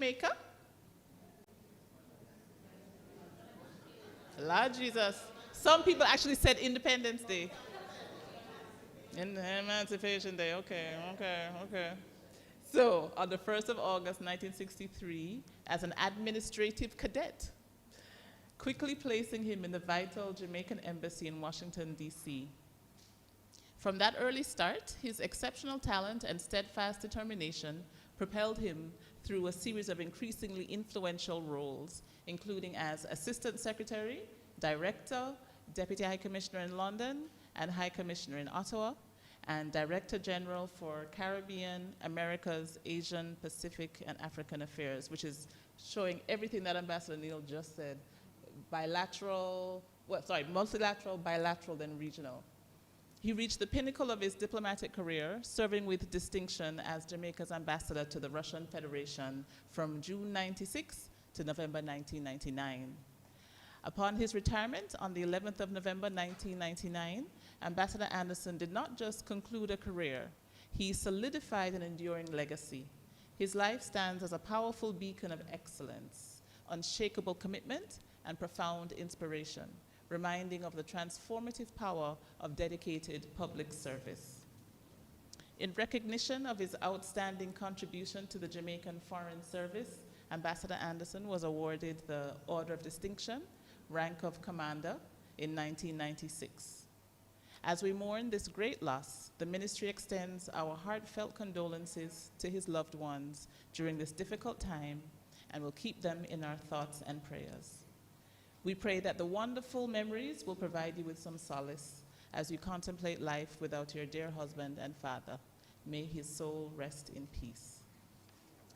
Jamaica? Lord Jesus. Some people actually said Independence Day. Emancipation Day, okay. So, on the 1st of August, 1963, as an administrative cadet, quickly placing him in the vital Jamaican embassy in Washington, D.C. From that early start, his exceptional talent and steadfast determination propelled him through a series of increasingly influential roles, including as Assistant Secretary, Director, Deputy High Commissioner in London, and High Commissioner in Ottawa, and Director General for Caribbean, Americas, Asian, Pacific, and African Affairs, which is showing everything that Ambassador Neil just said. Multilateral, bilateral, then regional. He reached the pinnacle of his diplomatic career, serving with distinction as Jamaica's ambassador to the Russian Federation from June 96 to November 1999. Upon his retirement on the 11th of November 1999, Ambassador Anderson did not just conclude a career, he solidified an enduring legacy. His life stands as a powerful beacon of excellence, unshakable commitment, and profound inspiration, reminding of the transformative power of dedicated public service. In recognition of his outstanding contribution to the Jamaican Foreign Service, Ambassador Anderson was awarded the Order of Distinction, rank of Commander, in 1996. As we mourn this great loss, the ministry extends our heartfelt condolences to his loved ones during this difficult time and will keep them in our thoughts and prayers. We pray that the wonderful memories will provide you with some solace as you contemplate life without your dear husband and father. May his soul rest in peace.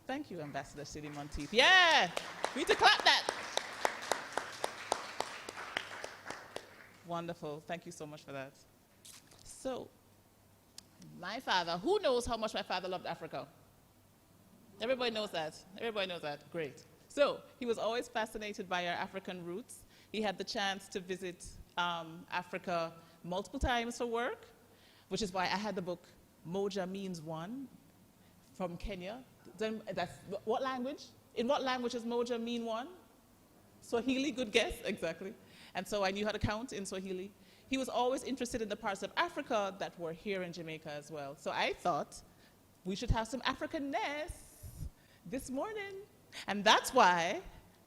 Thank you, Ambassador Sealy Monteith. Yeah, we need to clap that. Wonderful, thank you so much for that. So, my father, who knows how much my father loved Africa? Everybody knows that, great. So, he was always fascinated by our African roots. He had the chance to visit Africa multiple times for work, which is why I had the book, Moja Means One, from Kenya. Then that's what language? In what language does Moja mean one? Swahili, good guess, exactly. And so I knew how to count in Swahili. he was always interested in the parts of Africa that were here in Jamaica as well. So I thought we should have some Africanness this morning. And that's why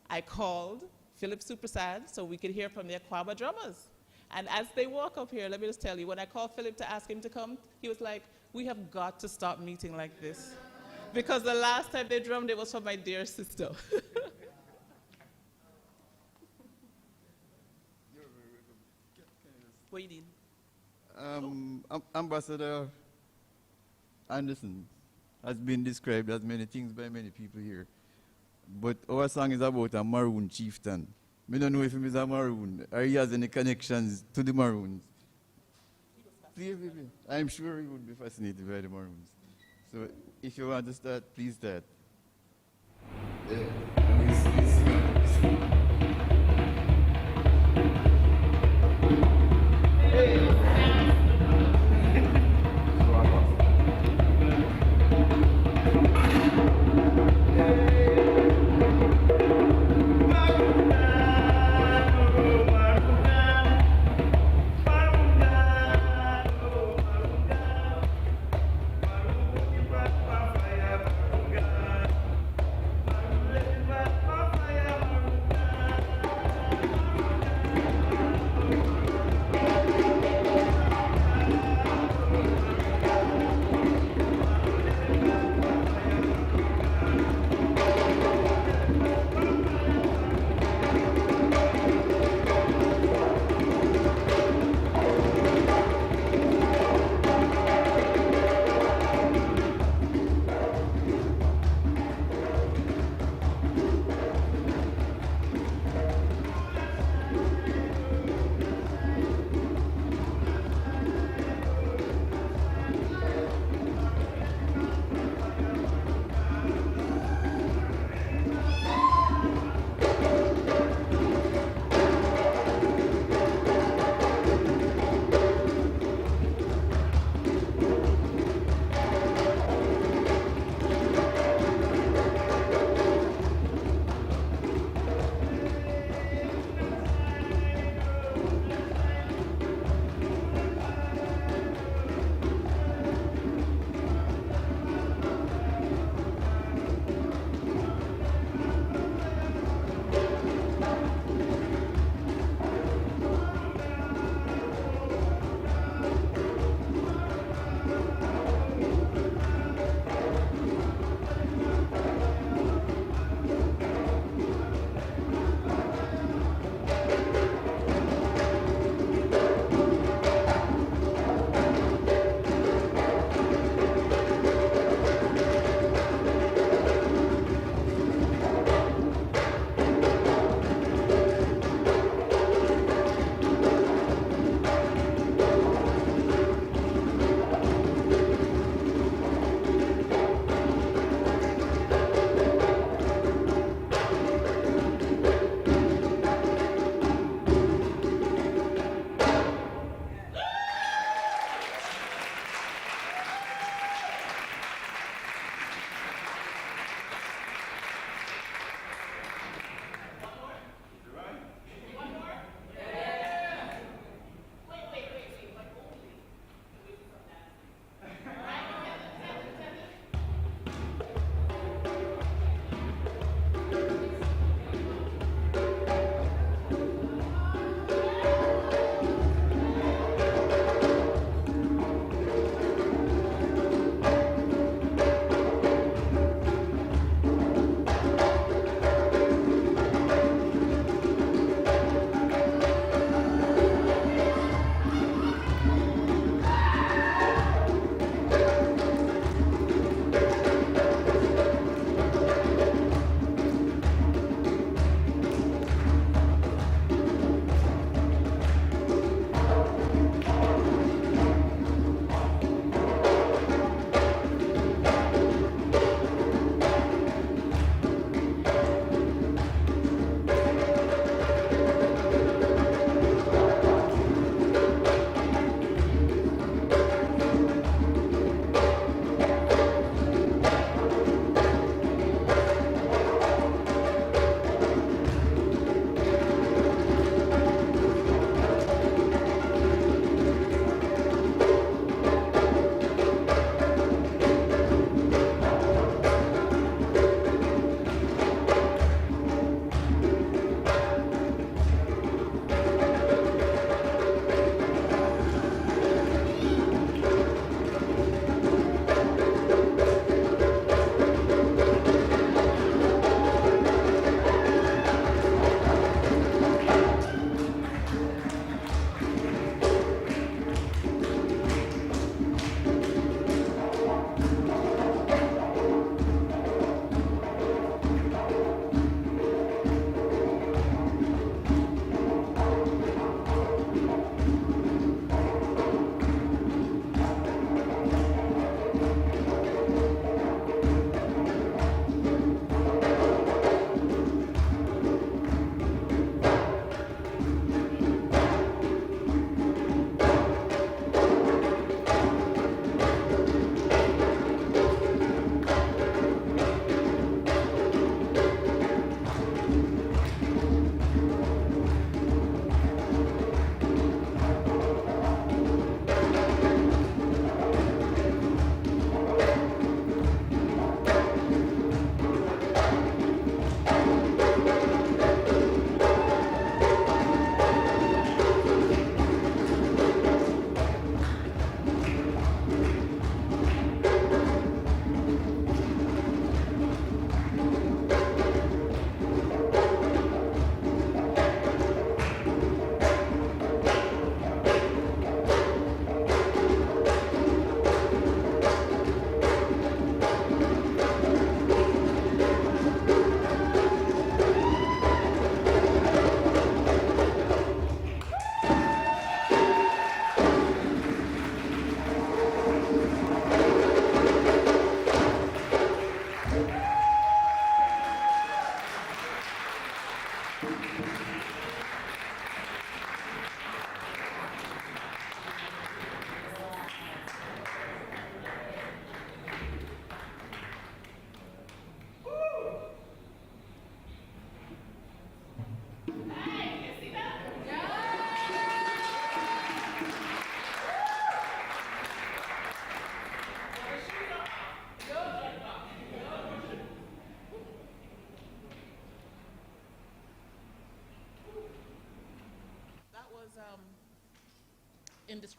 I called Philip Supersad so we could hear from the Aquaba drummers. And as they walk up here, let me just tell you, when I called Philip to ask him to come, he was like, we have got to stop meeting like this. Because the last time they drummed, it was for my dear sister. What do you need? Ambassador Anderson has been described as many things by many people here. But our song is about a Maroon chieftain. I don't know if he is a Maroon or he has any connections to the Maroons. I'm sure he would be fascinated by the Maroons. So if you want to start, please start. Bye.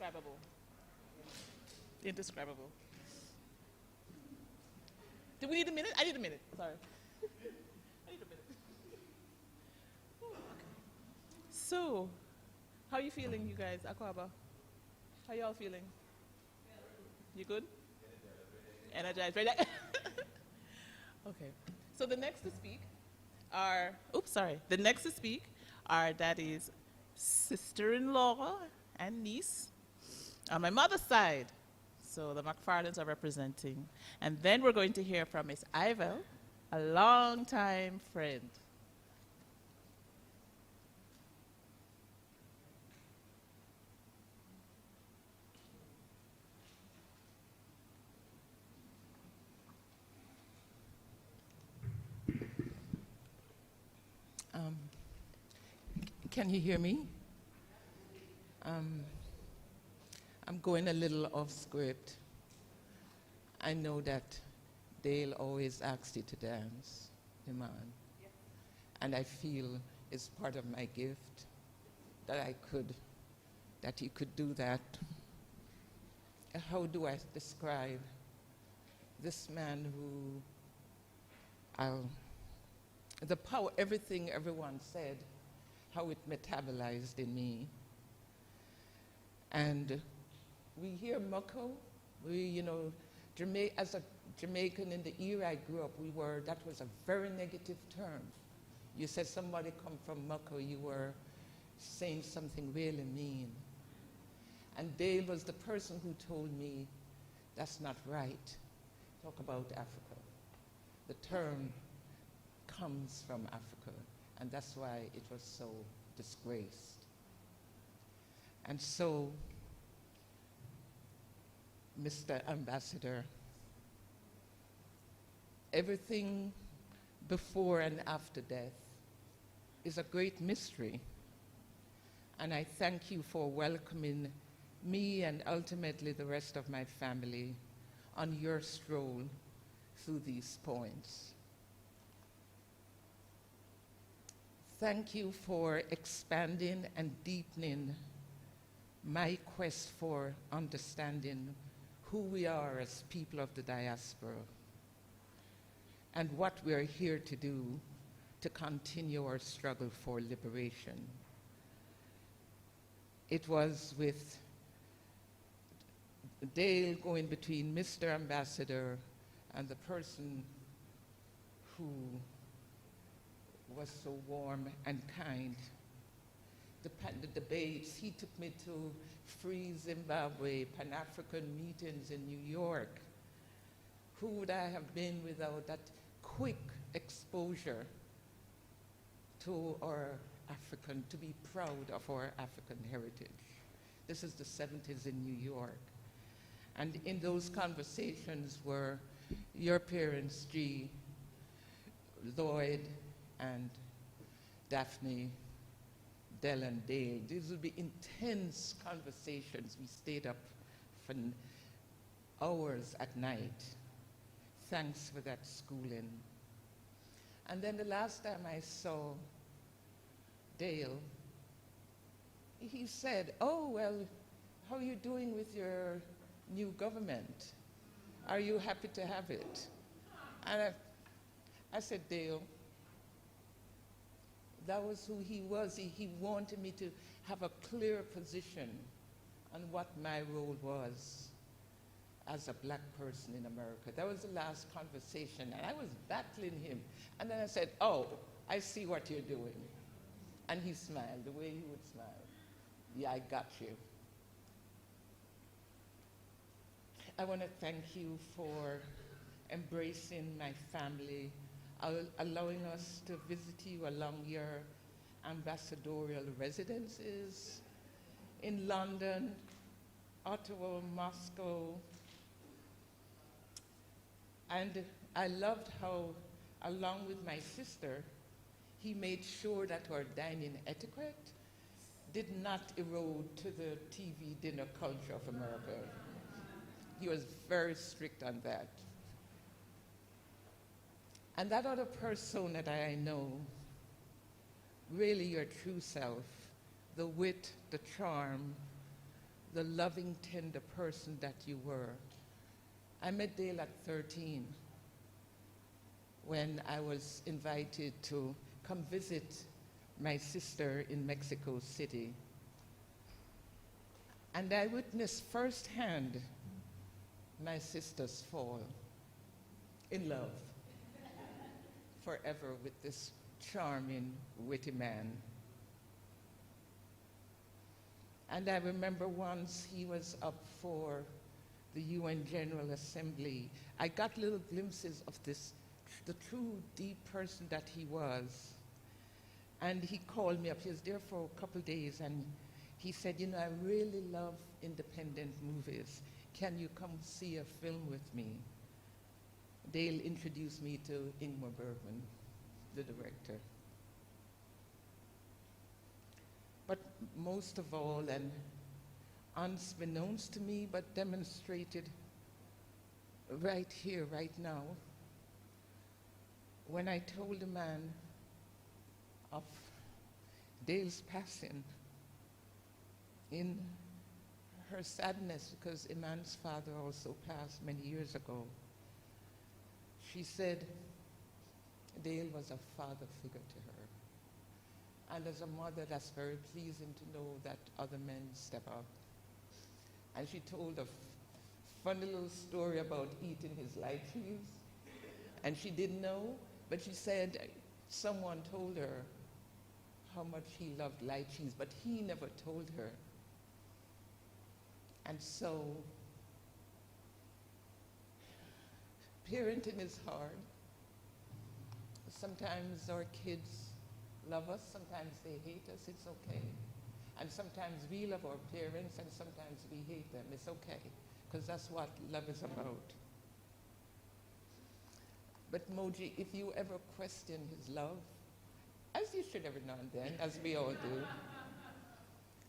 indescribable. Indescribable. Do we need a minute? I need a minute. Sorry. I need a minute. So, how are you feeling, you guys? Akwaba? How y'all feeling? You good? Energized, ready? Okay. So the next to speak are, the next to speak are Daddy's sister-in-law and niece on my mother's side. So the McFarlanes are representing. And then we're going to hear from Miss Ivel, a longtime friend. Can you hear me? I'm going a little off script. I know that Dale always asks you to dance, the man. Yeah. And I feel it's part of my gift that he could do that. How do I describe this man who, the power, everything everyone said, how it metabolized in me. And we hear mucko, as a Jamaican in the era I grew up, that was a very negative term. You said somebody come from mucko, you were saying something really mean. And Dale was the person who told me, that's not right. Talk about Africa. The term comes from Africa. And that's why it was so disgraced. And so, Mr. Ambassador, everything before and after death is a great mystery. And I thank you for welcoming me and ultimately the rest of my family on your stroll through these points. Thank you for expanding and deepening my quest for understanding who we are as people of the diaspora and what we're here to do to continue our struggle for liberation. It was with Dale going between Mr. Ambassador and the person who was so warm and kind. The debates, he took me to Free Zimbabwe, Pan-African meetings in New York. Who would I have been without that quick exposure to our African, to be proud of our African heritage? This is the 70s in New York. And in those conversations were your parents, G, Lloyd, and Daphne, Del and Dale. These would be intense conversations. We stayed up for hours at night. Thanks for that schooling. And then the last time I saw Dale, he said, oh, well, how are you doing with your new government? Are you happy to have it? And I said, Dale, that was who he was. He wanted me to have a clear position on what my role was as a black person in America. That was the last conversation, and I was battling him. And then I said, oh, I see what you're doing. And he smiled, the way he would smile. Yeah, I got you. I want to thank you for embracing my family, allowing us to visit you along your ambassadorial residences in London, Ottawa, Moscow. And I loved how, along with my sister, he made sure that our dining etiquette did not erode to the TV dinner culture of America. He was very strict on that. And that other persona that I know, really your true self, the wit, the charm, the loving, tender person that you were. I met Dale at 13 when I was invited to come visit my sister in Mexico City. And I witnessed firsthand my sister's fall in love forever with this charming, witty man. And I remember once he was up for the UN General Assembly. I got little glimpses of this, the true deep person that he was. And he called me up. He was there for a couple days, and he said, you know, I really love independent movies. Can you come see a film with me? Dale introduced me to Ingmar Bergman, the director. But most of all, and unbeknownst to me, but demonstrated right here, right now, when I told a man of Dale's passing, in her sadness, because Iman's father also passed many years ago, she said Dale was a father figure to her. And as a mother, that's very pleasing to know that other men step up. And she told a funny little story about eating his lychees. And she didn't know, but she said someone told her how much he loved lychees, but he never told her. And so, parenting is hard. Sometimes our kids love us, sometimes they hate us, it's okay. And sometimes we love our parents and sometimes we hate them, it's okay. Because that's what love is about. But Moji, if you ever question his love, as you should every now and then, as we all do,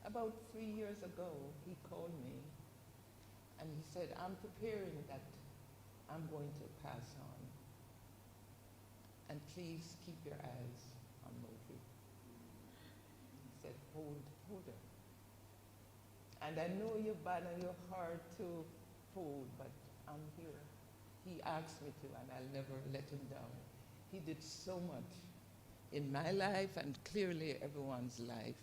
about 3 years ago, he called me and he said, I'm preparing that I'm going to pass on. And please keep your eyes on Moji. He said, hold her. And I know you're bad and you're hard to hold, but I'm here. He asked me to, and I'll never let him down. He did so much in my life and clearly everyone's life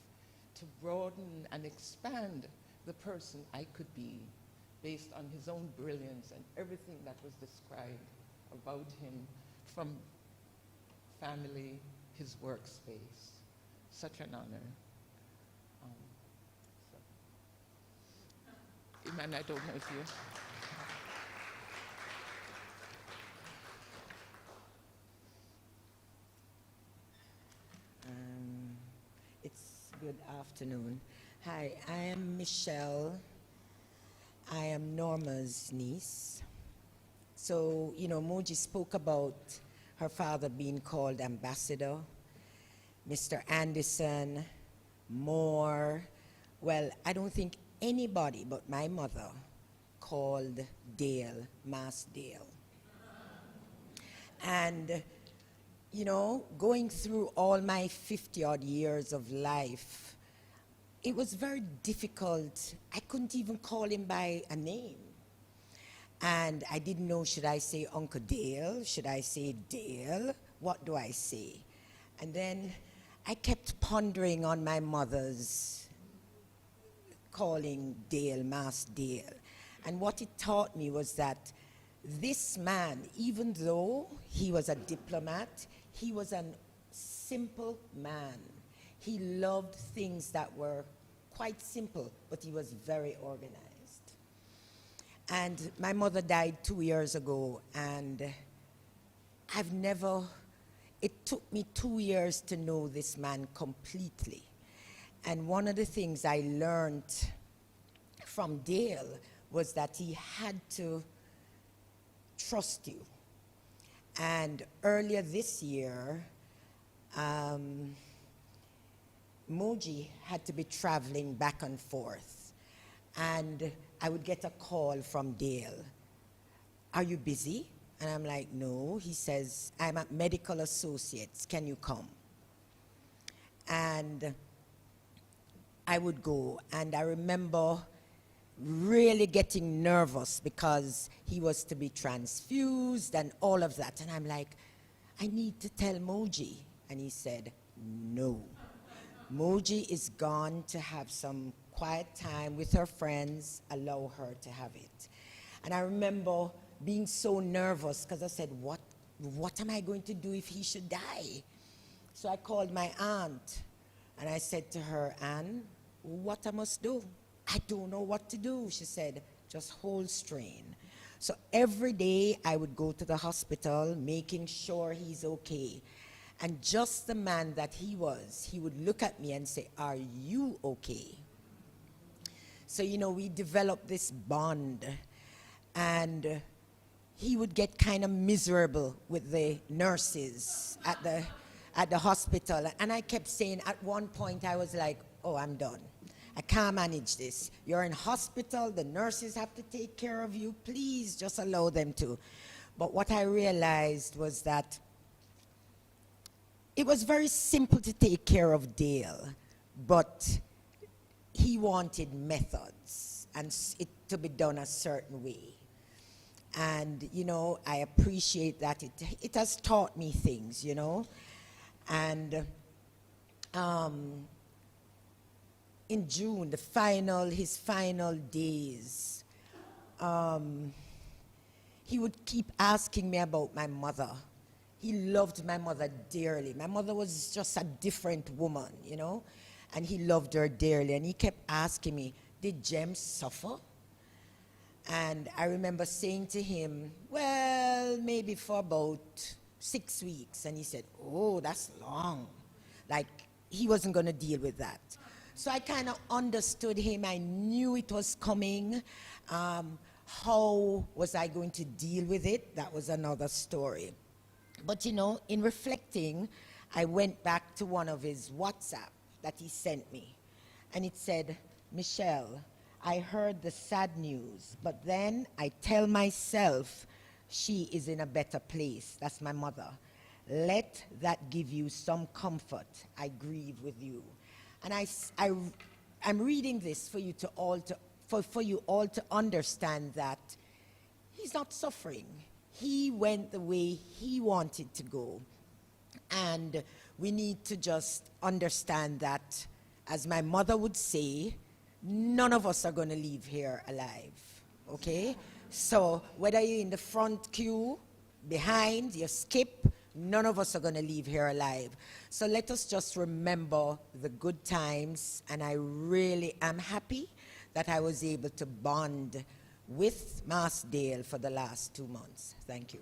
to broaden and expand the person I could be based on his own brilliance and everything that was described about him, from family, his workspace. Such an honor. Iman, I don't know if you... It's good afternoon. Hi, I am Michelle. I am Norma's niece. So, you know, Moji spoke about her father being called ambassador, Mr. Anderson, Moore. Well, I don't think anybody but my mother called Dale Mass Dale. And you know, going through all my 50-odd years of life, it was very difficult. I couldn't even call him by a name. And I didn't know, should I say Uncle Dale? Should I say Dale? What do I say? And then I kept pondering on my mother's calling Dale Mass Dale. And what it taught me was that this man, even though he was a diplomat, he was a simple man. He loved things that were quite simple, but he was very organized. And my mother died 2 years ago, and it took me 2 years to know this man completely. And one of the things I learned from Dale was that he had to trust you. And earlier this year, Moji had to be traveling back and forth. And I would get a call from Dale. Are you busy? And I'm like, no. He says, I'm at Medical Associates. Can you come? And I would go. And I remember really getting nervous because he was to be transfused and all of that. And I'm like, I need to tell Moji. And he said, no. Moji is gone to have some quiet time with her friends. Allow her to have it. And I remember being so nervous because I said, what am I going to do if he should die? So I called my aunt and I said to her, Anne, what I must do? I don't know what to do. She said, just hold strain. So every day I would go to the hospital making sure he's okay. And just the man that he was, he would look at me and say, are you okay? So, you know, we developed this bond. And he would get kind of miserable with the nurses at the hospital. And I kept saying, at one point I was like, oh, I'm done. I can't manage this. You're in hospital, the nurses have to take care of you. Please just allow them to. But what I realized was that it was very simple to take care of Dale, but he wanted methods and it to be done a certain way. And, you know, I appreciate that. It has taught me things, you know. And in June, his final days, he would keep asking me about my mother. He loved my mother dearly. My mother was just a different woman, you know, and he loved her dearly. And he kept asking me, did Jem suffer? And I remember saying to him, well, maybe for about 6 weeks. And he said, oh, that's long. Like, he wasn't going to deal with that. So I kind of understood him. I knew it was coming. How was I going to deal with it? That was another story. But, you know, in reflecting, I went back to one of his WhatsApp that he sent me. And it said, Michelle, I heard the sad news, but then I tell myself she is in a better place. That's my mother. Let that give you some comfort. I grieve with you. And I'm reading this for you all to understand that he's not suffering. He went the way he wanted to go. And we need to just understand that, as my mother would say, none of us are going to leave here alive, okay? So whether you're in the front queue, behind, you skip, none of us are going to leave here alive. So let us just remember the good times, and I really am happy that I was able to bond with Mas Dale for the last 2 months. Thank you.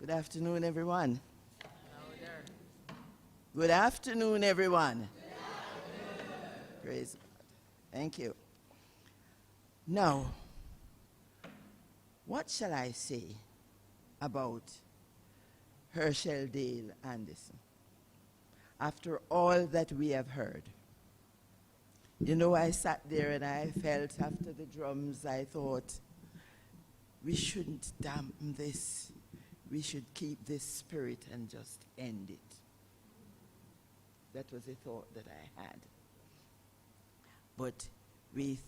Good afternoon, everyone. Good afternoon, everyone. Praise God. Thank you. Now, what shall I say about Herschel Dale Anderson after all that we have heard? You know, I sat there and I felt after the drums, I thought, we shouldn't dampen this. We should keep this spirit and just end it. That was a thought that I had. But we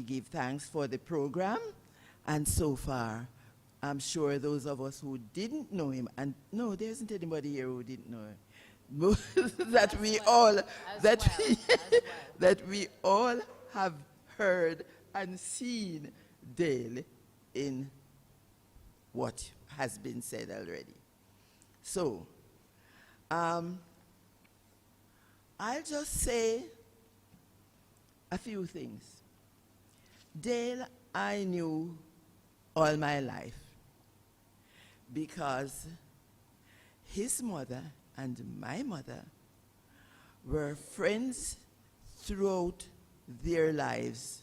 give thanks for the program, and so far, I'm sure those of us who didn't know him, and no, there isn't anybody here who didn't know him, that we all have heard and seen Dale in what has been said already. So, I'll just say a few things. Dale, I knew all my life. because his mother and my mother were friends throughout their lives,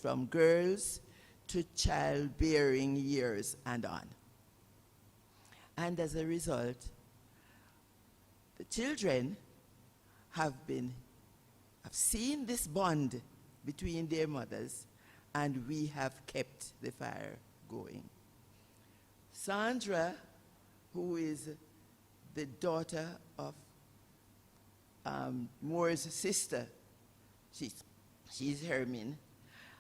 from girls to childbearing years and on. And as a result, the children have seen this bond between their mothers, and we have kept the fire going. Sandra, who is the daughter of Moore's sister, she's Hermin,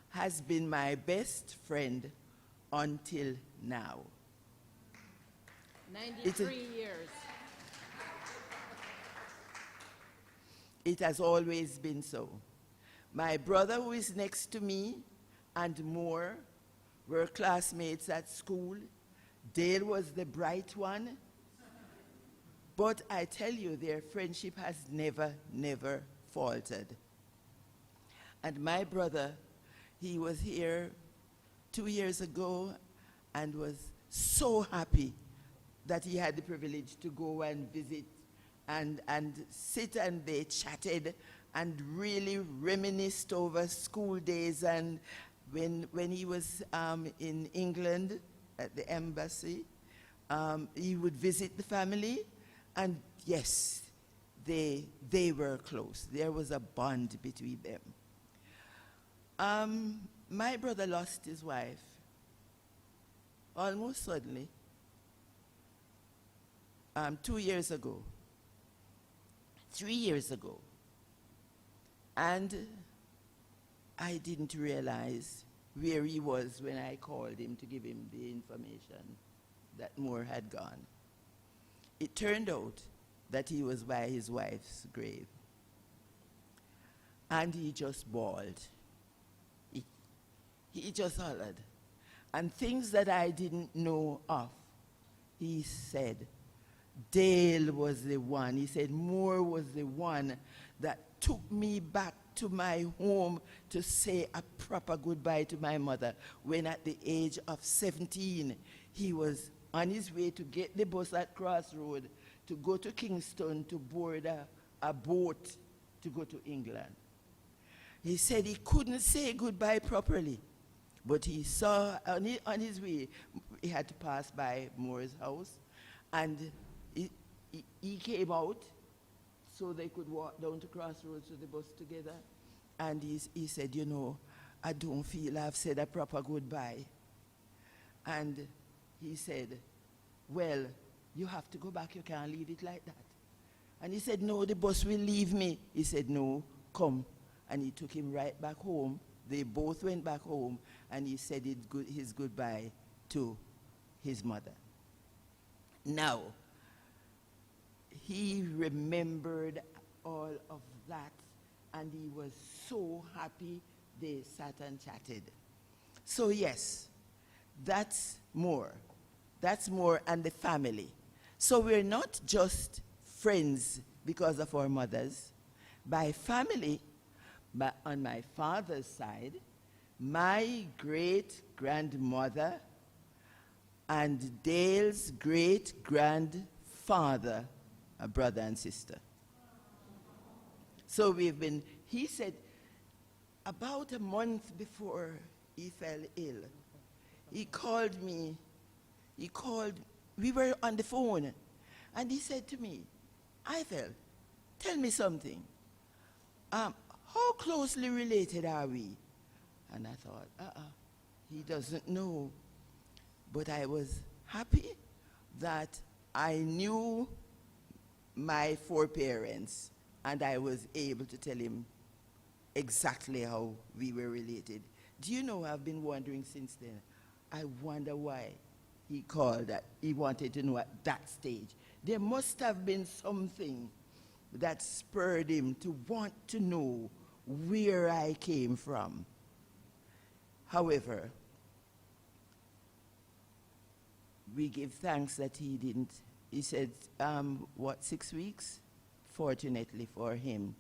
has been my best friend until now. 93 years. It has always been so. My brother, who is next to me, and Moore were classmates at school. Dale was the bright one. But I tell you, their friendship has never, never faltered. And my brother, he was here 2 years ago and was so happy that he had the privilege to go and visit and sit, and they chatted and really reminisced over school days. And when he was in England at the embassy, he would visit the family, and yes, they were close. There was a bond between them. My brother lost his wife almost suddenly 2 years ago. 3 years ago. And I didn't realize where he was when I called him to give him the information that Moore had gone. It turned out that he was by his wife's grave. And he just bawled. He just hollered. And things that I didn't know of, he said. Dale was the one. He said Moore was the one that took me back to my home to say a proper goodbye to my mother when at the age of 17 he was on his way to get the bus at Crossroad to go to Kingston to board a boat to go to England. He said he couldn't say goodbye properly, but he saw on his way, he had to pass by Moore's house, and he came out so they could walk down to Crossroads to the bus together. And he said, you know, I don't feel I've said a proper goodbye. And he said, well, you have to go back. You can't leave it like that. And he said, no, the bus will leave me. He said, no, come. And he took him right back home. They both went back home, and he said his goodbye to his mother. Now, he remembered all of that, and he was so happy. They sat and chatted. So yes, that's Moore. That's Moore and the family. So we're not just friends because of our mothers. By family, but on my father's side, my great-grandmother and Dale's great-grandfather, a brother and sister. So he said, about a month before he fell ill, he called me, we were on the phone, and he said to me, Eiffel, tell me something. How closely related are we? And I thought, he doesn't know. But I was happy that I knew my foreparents, and I was able to tell him exactly how we were related. Do you know, I've been wondering since then, I wonder why he called that. He wanted to know at that stage. There must have been something that spurred him to want to know where I came from. However, we give thanks that he didn't. He said, 6 weeks? Fortunately for him,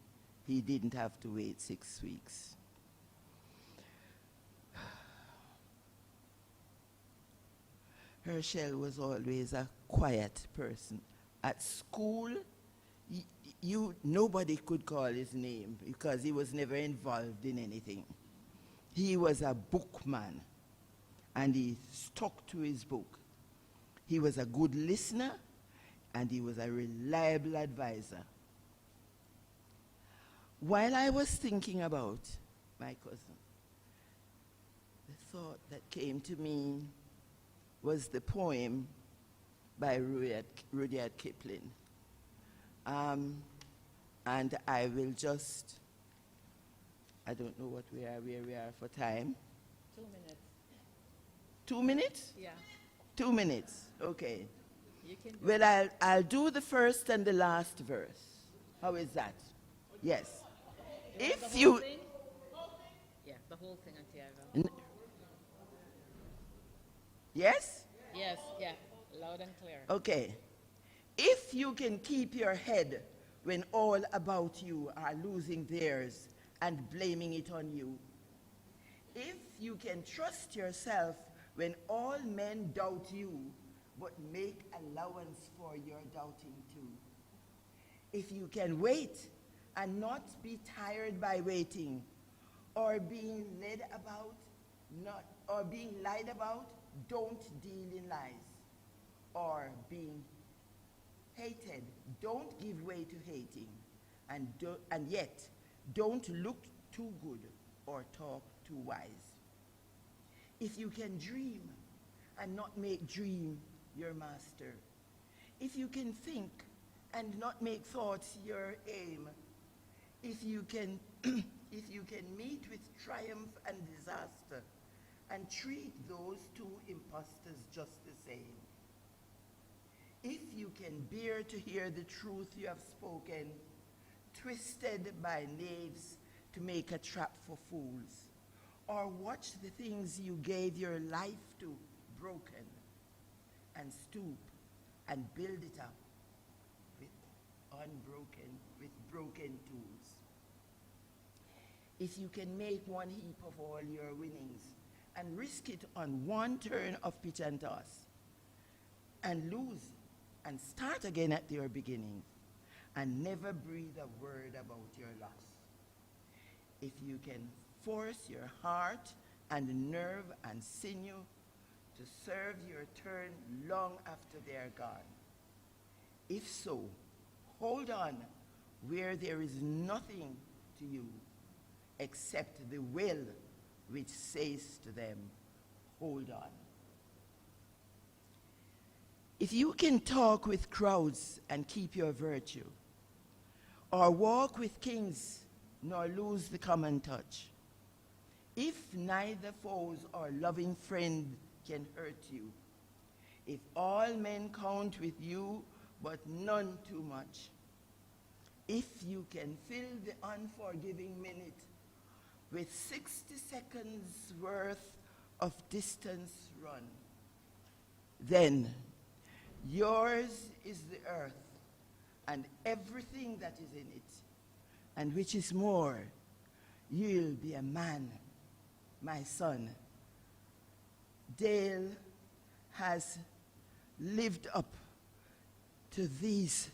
he didn't have to wait 6 weeks. Herschel was always a quiet person. At school, nobody could call his name because he was never involved in anything. He was a bookman, and he stuck to his book. He was a good listener, and he was a reliable advisor. While I was thinking about my cousin, the thought that came to me was the poem by Rudyard Kipling. And I will just, I don't know where we are for time. 2 minutes. 2 minutes? Yeah. 2 minutes, okay. You can do Well, I'll do the first and the last verse. How is that? Yes. If you... Yeah, the whole thing, Auntie Iva. Yes? Yes, yeah, loud and clear. Okay. If you can keep your head when all about you are losing theirs and blaming it on you, if you can trust yourself when all men doubt you, but make allowance for your doubting too, if you can wait and not be tired by waiting, or being led about, or being lied about, don't deal in lies, or being hated, don't give way to hating, and yet don't look too good or talk too wise. If you can dream and not make dream your master, if you can think and not make thoughts your aim, if you can meet with triumph and disaster and treat those two impostors just the same, if you can bear to hear the truth you have spoken, twisted by knaves to make a trap for fools, or watch the things you gave your life to broken, and stoop and build it up with broken tools. If you can make one heap of all your winnings and risk it on one turn of pitch and toss, and lose and start again at your beginning, and never breathe a word about your loss. If you can force your heart and nerve and sinew to serve your turn long after they're gone. If so, hold on where there is nothing to you except the will which says to them, hold on. If you can talk with crowds and keep your virtue, or walk with kings nor lose the common touch, if neither foes or loving friend can hurt you, if all men count with you but none too much, if you can fill the unforgiving minute with 60 seconds worth of distance run, then yours is the earth and everything that is in it, and which is more, you'll be a man, my son. Dale has lived up to these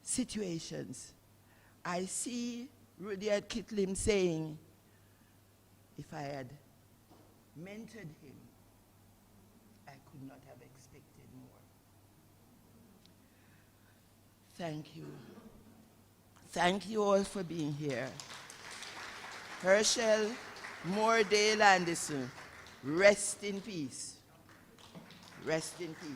situations. I see Rudyard Kipling saying, if I had mentored him, I could not have expected more. Thank you. Thank you all for being here. Herschel Moore-Dale Anderson, rest in peace. Rest in peace.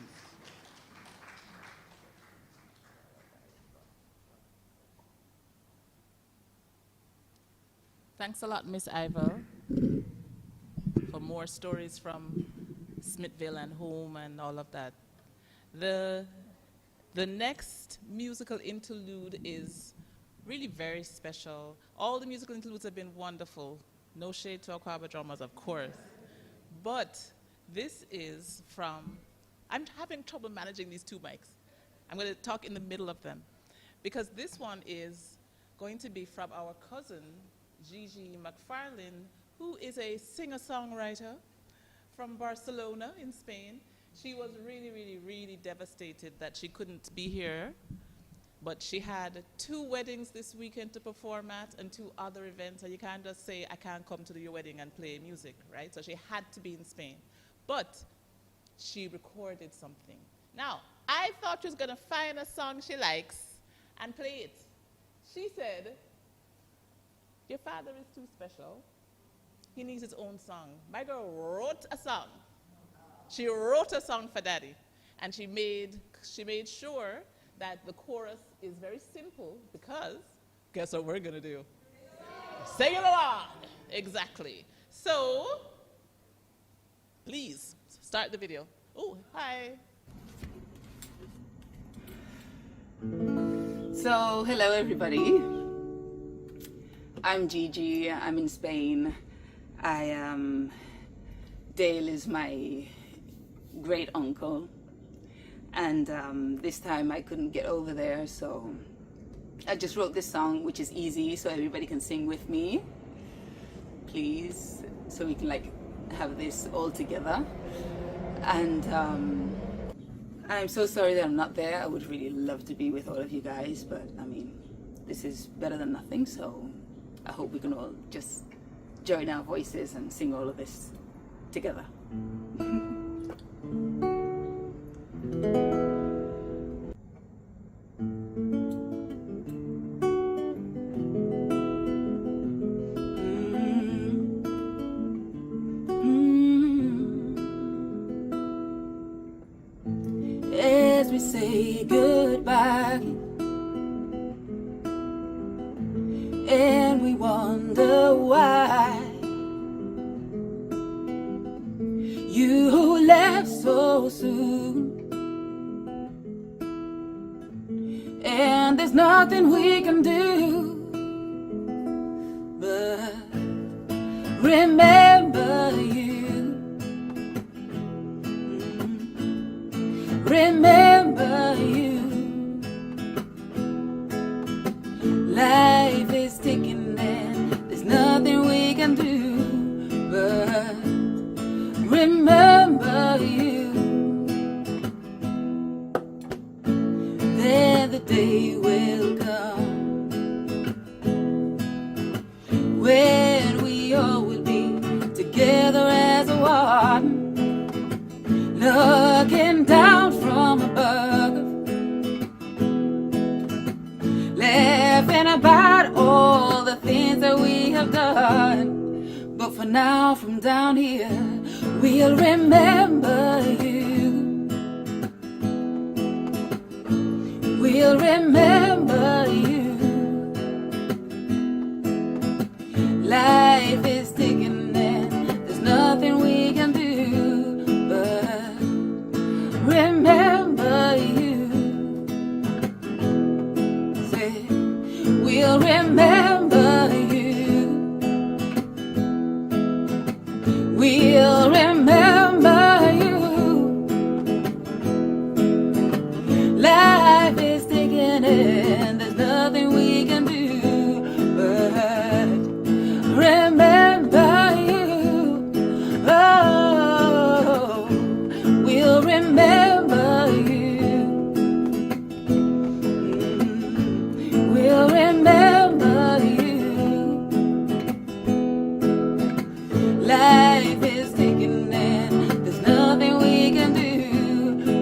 Thanks a lot, Miss Ivel, for more stories from Smithville and home and all of that. The next musical interlude is really very special. All the musical interludes have been wonderful. No shade to Aquaba Drummers, of course. But this is from, I'm having trouble managing these two mics. I'm going to talk in the middle of them. Because this one is going to be from our cousin, Gigi McFarlane, who is a singer-songwriter from Barcelona in Spain. She was really, really, really devastated that she couldn't be here. But she had 2 weddings this weekend to perform at and 2 other events. And you can't just say, I can't come to your wedding and play music, right? So she had to be in Spain. But she recorded something. Now, I thought she was going to find a song she likes and play it. She said, your father is too special. He needs his own song. My girl wrote a song. She wrote a song for Daddy. And she made sure that the chorus is very simple because guess what we're going to do? Sing it along. Exactly. So, please, start the video. Oh, hi. So, hello everybody. I'm Gigi. I'm in Spain. Dale is my great uncle. And this time I couldn't get over there, so I just wrote this song, which is easy, so everybody can sing with me, please, so we can like have this all together. And I'm so sorry that I'm not there. I would really love to be with all of you guys, but I mean, this is better than nothing, so I hope we can all just join our voices and sing all of this together. As we say goodbye and we wonder why you left so soon, and there's nothing we can do but remember you. Remember you. Life is ticking and there's nothing we can do but remember you. Then the day will come when we all will be together as one, looking down from above, laughing about all the things that we have done. But for now, from down here, we'll remember you. We'll remember you. Life is ticking and there's nothing we can do but remember you. Say, we'll remember you. We'll remember you. Life is ticking and there's nothing we can do but remember you. Oh, we'll remember you. We'll remember you. Life is ticking and there's nothing we can do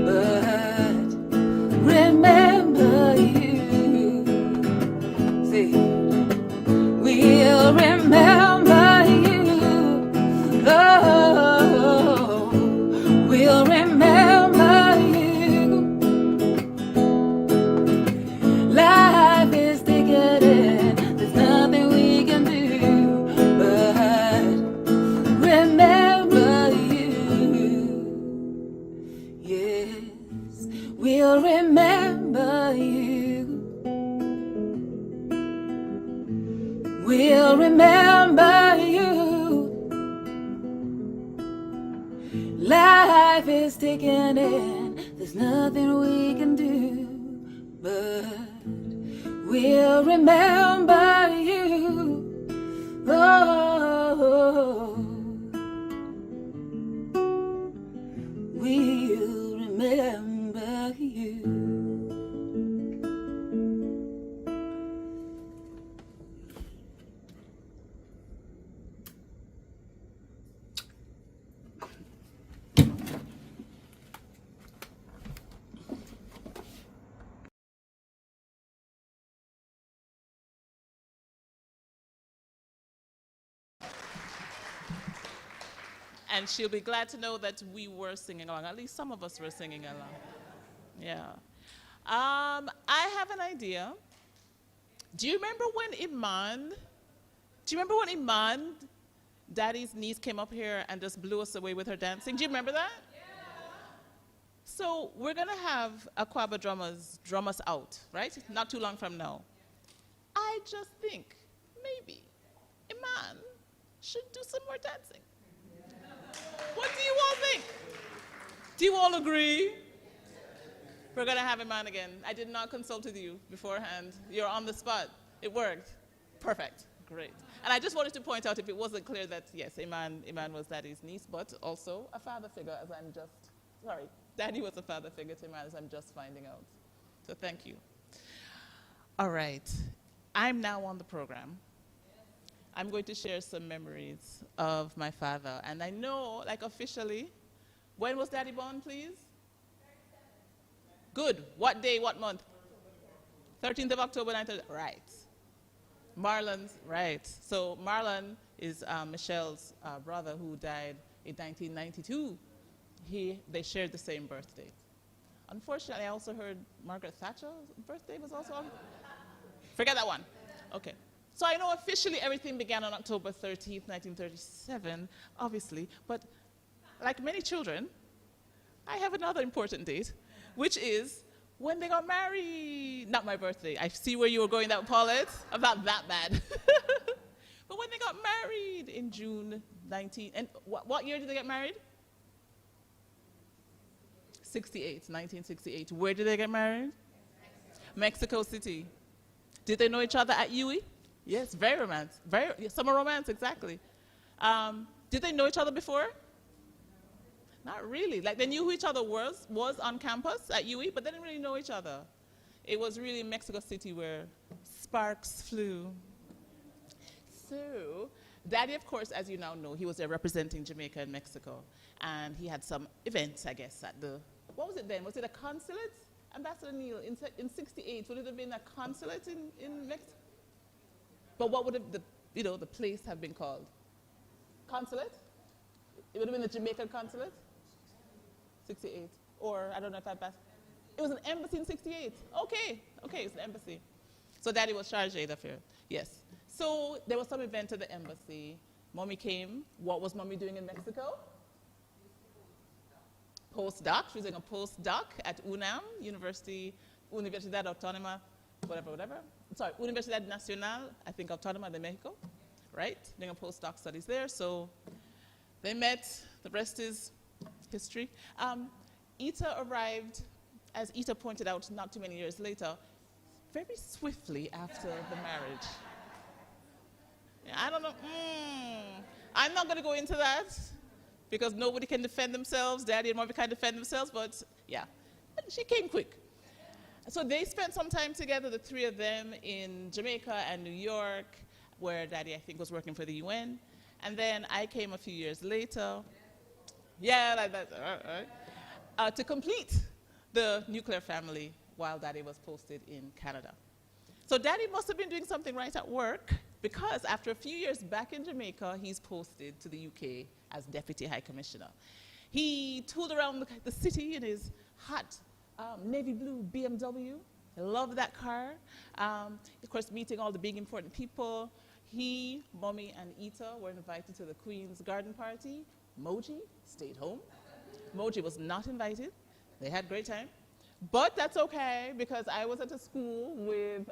but remember you. See, we'll remember you. Oh, we'll remember you. Life is ticking and there's nothing we can do but remember you. Yes, we'll remember you. We'll remember you. Life is ticking and there's nothing we can do but we'll remember you. Oh, we'll And she'll be glad to know that we were singing along. At least some of us were singing along. Yeah. I have an idea. Do you remember when Iman, Daddy's niece, came up here and just blew us away with her dancing? Do you remember that? Yeah. So we're going to have Aquaba drummers drum us out, right? Not too long from now. I just think maybe Iman should do some more dancing. What do you all think? Do you all agree? We're going to have Iman again. I did not consult with you beforehand. You're on the spot. It worked. Perfect. Great. And I just wanted to point out, if it wasn't clear, that yes, Iman was Daddy's niece, but also a father figure, as I'm just, sorry, Daddy was a father figure to Iman, as I'm just finding out. So thank you. All right. I'm now on the program. I'm going to share some memories of my father. And I know, like officially, when was Daddy born, please? Good. What day, what month? 13th of October, 19th. Right. Marlon's, right. So Marlon is Michelle's brother who died in 1992. They shared the same birthday. Unfortunately, I also heard Margaret Thatcher's birthday was also on. Forget that one. Okay. So I know officially everything began on October 13th, 1937, obviously. But like many children, I have another important date, which is when they got married. Not my birthday. I see where you were going, that Paulette. I'm not that bad. But when they got married in June 19, and what year did they get married? 1968. Where did they get married? Mexico City. Did they know each other at UE? Yes, very romance. Summer romance, exactly. Did they know each other before? Not really. Like, they knew who each other was on campus at UE, but they didn't really know each other. It was really Mexico City where sparks flew. So, Daddy, of course, as you now know, he was there representing Jamaica and Mexico. And he had some events, I guess, at the, what was it then? Was it a consulate? Ambassador Neil, in 68, would it have been a consulate in Mexico? But what would have the place have been called? Consulate? It would have been the Jamaican consulate? 68. Or, I don't know if I passed. It was an embassy in 68. Okay, it's an embassy. So Daddy was chargé d'affaires, yes. So there was some event at the embassy. Mommy came. What was Mommy doing in Mexico? Postdoc. She was doing a postdoc at UNAM, Universidad Autónoma, whatever. Sorry, Universidad Nacional, I think Autónoma de Mexico, right? Doing a postdoc studies there. So they met. The rest is history. Ita arrived, as Ita pointed out not too many years later, very swiftly after the marriage. I don't know. I'm not going to go into that because nobody can defend themselves. Daddy and Mommy can't defend themselves, but yeah, she came quick. So they spent some time together, the three of them, in Jamaica and New York, where Daddy, I think, was working for the UN. And then I came a few years later. Yeah, like that, right. To complete the nuclear family while Daddy was posted in Canada. So Daddy must have been doing something right at work, because after a few years back in Jamaica, he's posted to the UK as Deputy High Commissioner. He tooled around the city in his hot navy blue BMW. I love that car. Of course, meeting all the big important people. He, Mommy, and Ita were invited to the Queen's garden party. Moji stayed home. Moji was not invited. They had a great time. But that's okay, because I was at a school with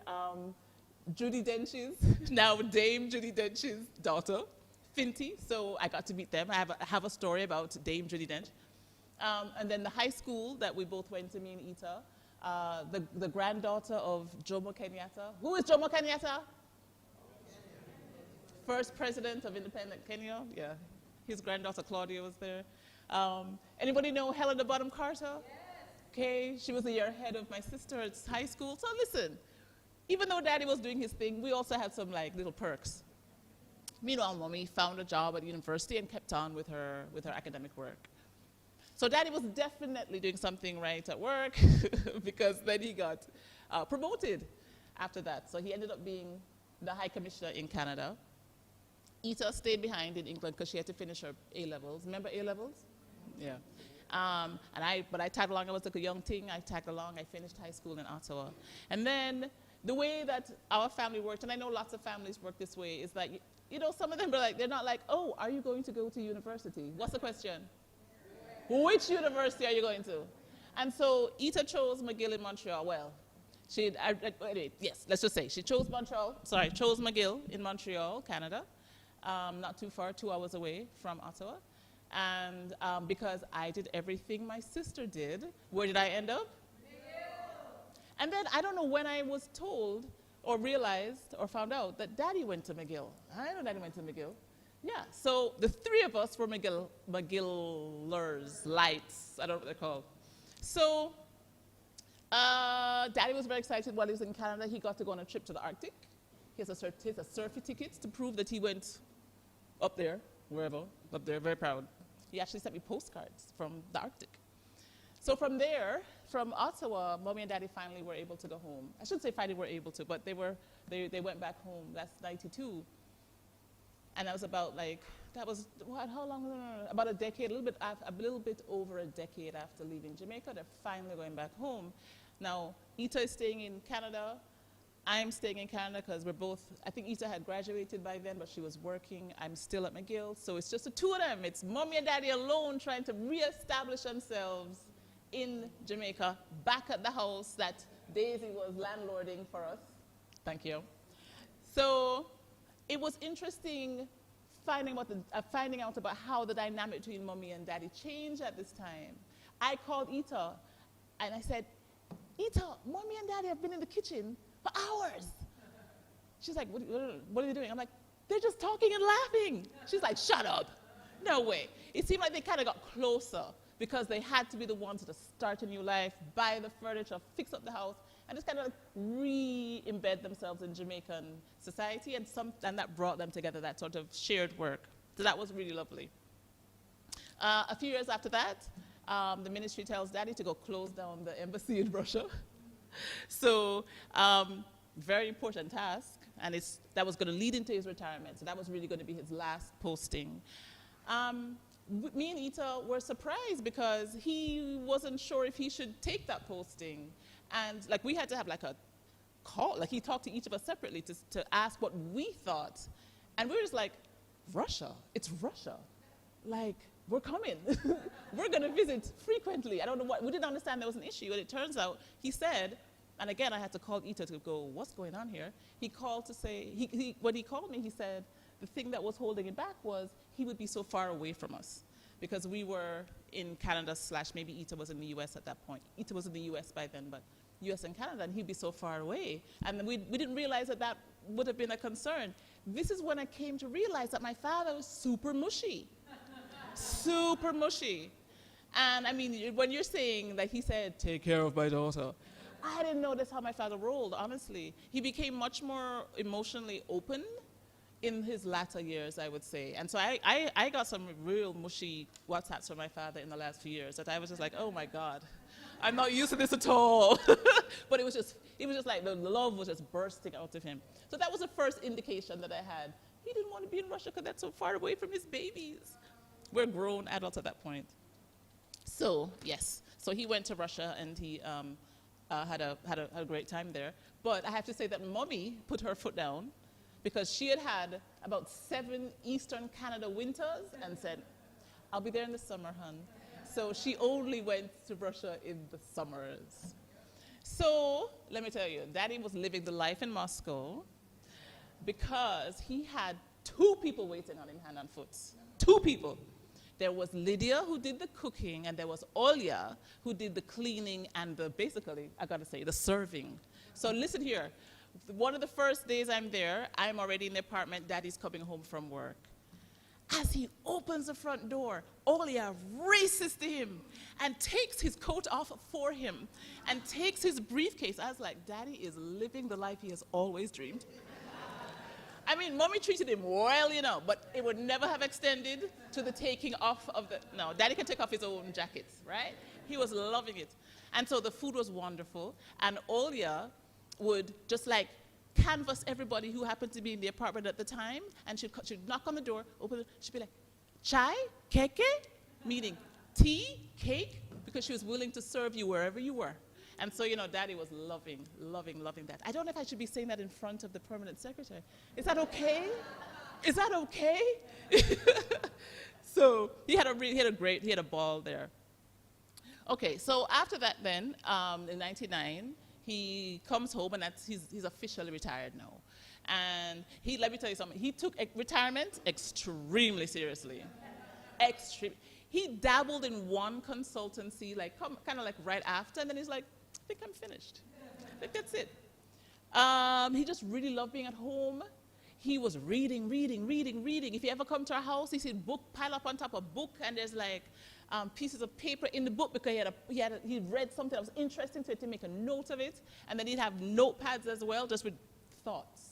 Judy Dench's, now Dame Judy Dench's daughter, Finty, so I got to meet them. I have a story about Dame Judy Dench. And then the high school that we both went to, me and Ita, the granddaughter of Jomo Kenyatta. Who is Jomo Kenyatta? First president of independent Kenya, yeah. His granddaughter Claudia was there. Anybody know Helena Bonham Carter? Yes. Okay, she was a year ahead of my sister at high school. So listen, even though Daddy was doing his thing, we also had some like little perks. Meanwhile, Mommy found a job at university and kept on with her academic work. So Daddy was definitely doing something right at work because then he got promoted after that. So he ended up being the High Commissioner in Canada. Ita stayed behind in England because she had to finish her A-levels. Remember A-levels? Yeah. But I tagged along. I was like a young thing. I tagged along. I finished high school in Ottawa. And then the way that our family worked, and I know lots of families work this way, is that, you know, some of them are like, they're not like, oh, are you going to go to university? What's the question? Which university are you going to? And so Ita chose McGill in Montreal. Well, anyway, yes, let's just say she chose McGill in Montreal, Canada, not too far, 2 hours away from Ottawa. And because I did everything my sister did, where did I end up? And then I don't know when I was told or realized or found out that Daddy went to McGill. I know Daddy went to McGill. Yeah, so the three of us were McGillers, lights, I don't know what they're called. So Daddy was very excited while he was in Canada. He got to go on a trip to the Arctic. He has a surfy ticket to prove that he went up there, wherever, up there, very proud. He actually sent me postcards from the Arctic. So from there, from Ottawa, Mommy and Daddy finally were able to go home. I shouldn't say finally were able to, but they went back home. That's 92. And that was about how long? About a decade, a little bit over a decade after leaving Jamaica. They're finally going back home. Now, Ita is staying in Canada. I'm staying in Canada because we're both, I think Ita had graduated by then, but she was working. I'm still at McGill. So it's just the two of them. It's Mommy and Daddy alone trying to reestablish themselves in Jamaica, back at the house that Daisy was landlording for us. Thank you. So it was interesting finding out about how the dynamic between Mommy and Daddy changed at this time. I called Ita and I said, Ita, Mommy and Daddy have been in the kitchen for hours. She's like, what are they doing? I'm like, they're just talking and laughing. She's like, shut up. No way. It seemed like they kind of got closer because they had to be the ones to start a new life, buy the furniture, fix up the house, and just kind of re-embed themselves in Jamaican society, and that brought them together, that sort of shared work. So that was really lovely. A few years after that, the ministry tells Daddy to go close down the embassy in Russia. So very important task, and that was going to lead into his retirement. So that was really going to be his last posting. Me and Ita were surprised because he wasn't sure if he should take that posting. And like we had to have like a call, like he talked to each of us separately to ask what we thought. And we were just like, Russia, it's Russia. Like, we're coming. We're going to visit frequently. I don't know what, we didn't understand there was an issue. And it turns out, he said, and again, I had to call Ita to go, what's going on here? He called to say, when he called me, he said, the thing that was holding it back was he would be so far away from us because we were in Canada / maybe Ita was in the US at that point. Ita was in the US by then, but US and Canada, and he'd be so far away. And we didn't realize that would have been a concern. This is when I came to realize that my father was super mushy. Super mushy. And I mean, when you're saying that he said, take care of my daughter, I didn't notice how my father rolled, honestly. He became much more emotionally open in his latter years, I would say. And so I got some real mushy WhatsApps from my father in the last few years that I was just like, oh my God, I'm not used to this at all. But it was just like the love was just bursting out of him. So that was the first indication that I had. He didn't want to be in Russia because that's so far away from his babies. We're grown adults at that point. So yes, so he went to Russia and he had a great time there. But I have to say that Mommy put her foot down because she had had about 7 Eastern Canada winters and said, I'll be there in the summer, hon. So she only went to Russia in the summers. So let me tell you, Daddy was living the life in Moscow because he had 2 people waiting on him hand and foot. 2 people. There was Lydia who did the cooking, and there was Olya who did the cleaning and basically, I gotta say, the serving. So listen here. One of the first days I'm there, I'm already in the apartment, Daddy's coming home from work. As he opens the front door, Olya races to him and takes his coat off for him and takes his briefcase. I was like, Daddy is living the life he has always dreamed. I mean, Mommy treated him well, you know, but it would never have extended to the taking off of no, Daddy can take off his own jackets, right? He was loving it. And so the food was wonderful, and Olya would just like canvass everybody who happened to be in the apartment at the time, and she'd knock on the door, open it, she'd be like, chai, keke, meaning tea, cake, because she was willing to serve you wherever you were. And so, Daddy was loving that. I don't know if I should be saying that in front of the permanent secretary. Is that okay? Is that okay? So he had a ball there. Okay, so after that then, in 99, he comes home, and he's officially retired now. And let me tell you something, he took retirement extremely seriously. He dabbled in one consultancy, kind of like right after, and then he's like, I think I'm finished. I think that's it. He just really loved being at home. He was reading. If you ever come to our house, you see book pile up on top of book, and there's pieces of paper in the book because he read something that was interesting to it to make a note of it, and then he'd have notepads as well, just with thoughts.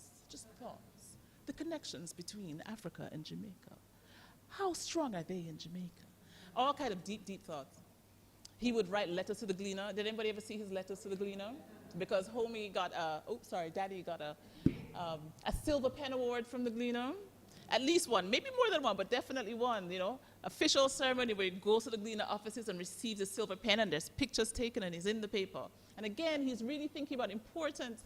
The connections between Africa and Jamaica. How strong are they in Jamaica? All kind of deep thoughts. He would write letters to the Gleaner. Did anybody ever see his letters to the Gleaner? Because Daddy got a silver pen award from the Gleaner. At least one, maybe more than one, but definitely one, Official ceremony where he goes to the Gleaner offices and receives a silver pen, and there's pictures taken, and he's in the paper. And again, he's really thinking about important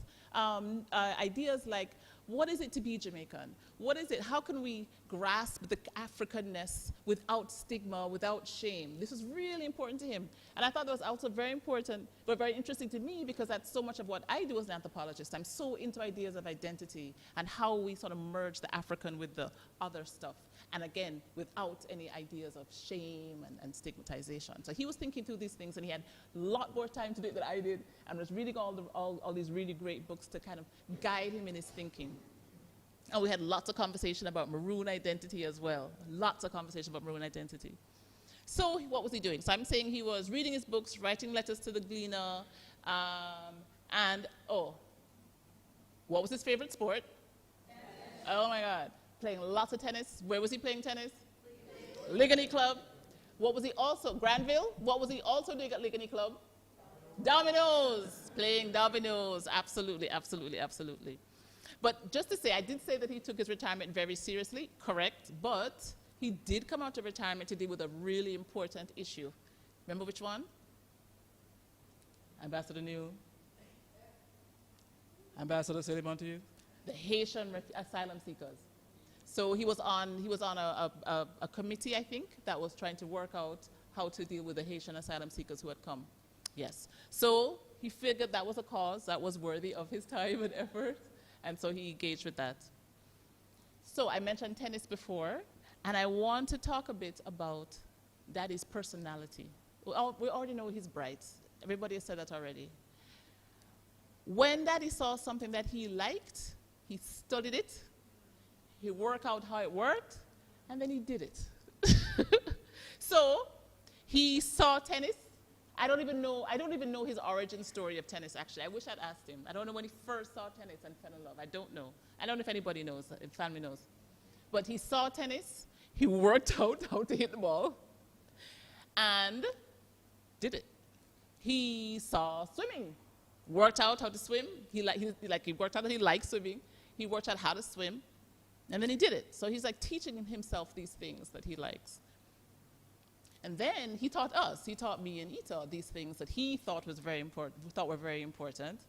ideas like, what is it to be Jamaican? What is it? How can we grasp the Africanness without stigma, without shame? This is really important to him. And I thought that was also very important, but very interesting to me, because that's so much of what I do as an anthropologist. I'm so into ideas of identity and how we sort of merge the African with the other stuff. And again, without any ideas of shame and stigmatization. So he was thinking through these things, and he had a lot more time to do it than I did, and was reading all these really great books to kind of guide him in his thinking. And we had lots of conversation about maroon identity as well. Lots of conversation about maroon identity. So what was he doing? So I'm saying he was reading his books, writing letters to the Gleaner, what was his favorite sport? Tennis. Oh my God. Playing lots of tennis. Where was he playing tennis? Ligony Club. What was he also? Granville? What was he also doing at Ligony Club? Dominoes. Playing dominoes. Absolutely. But just to say, I did say that he took his retirement very seriously, correct, but he did come out of retirement to deal with a really important issue. Remember which one? Ambassador New. Ambassador, say it on to you. The Haitian asylum seekers. So he was on a committee, I think, that was trying to work out how to deal with the Haitian asylum seekers who had come. Yes. So he figured that was a cause that was worthy of his time and effort, and so he engaged with that. So I mentioned tennis before, and I want to talk a bit about Daddy's personality. We already know he's bright. Everybody has said that already. When Daddy saw something that he liked, he studied it, he worked out how it worked, and then he did it. So he saw tennis. I don't even know his origin story of tennis, actually. I wish I'd asked him. I don't know when he first saw tennis and fell in love. I don't know. I don't know if anybody knows, if family knows. But he saw tennis, he worked out how to hit the ball, and did it. He saw swimming, worked out how to swim. He worked out that he liked swimming. He worked out how to swim, and then he did it. So he's like teaching himself these things that he likes. And then he taught us, he taught me and Ita these things that he thought was very important, thought were very important.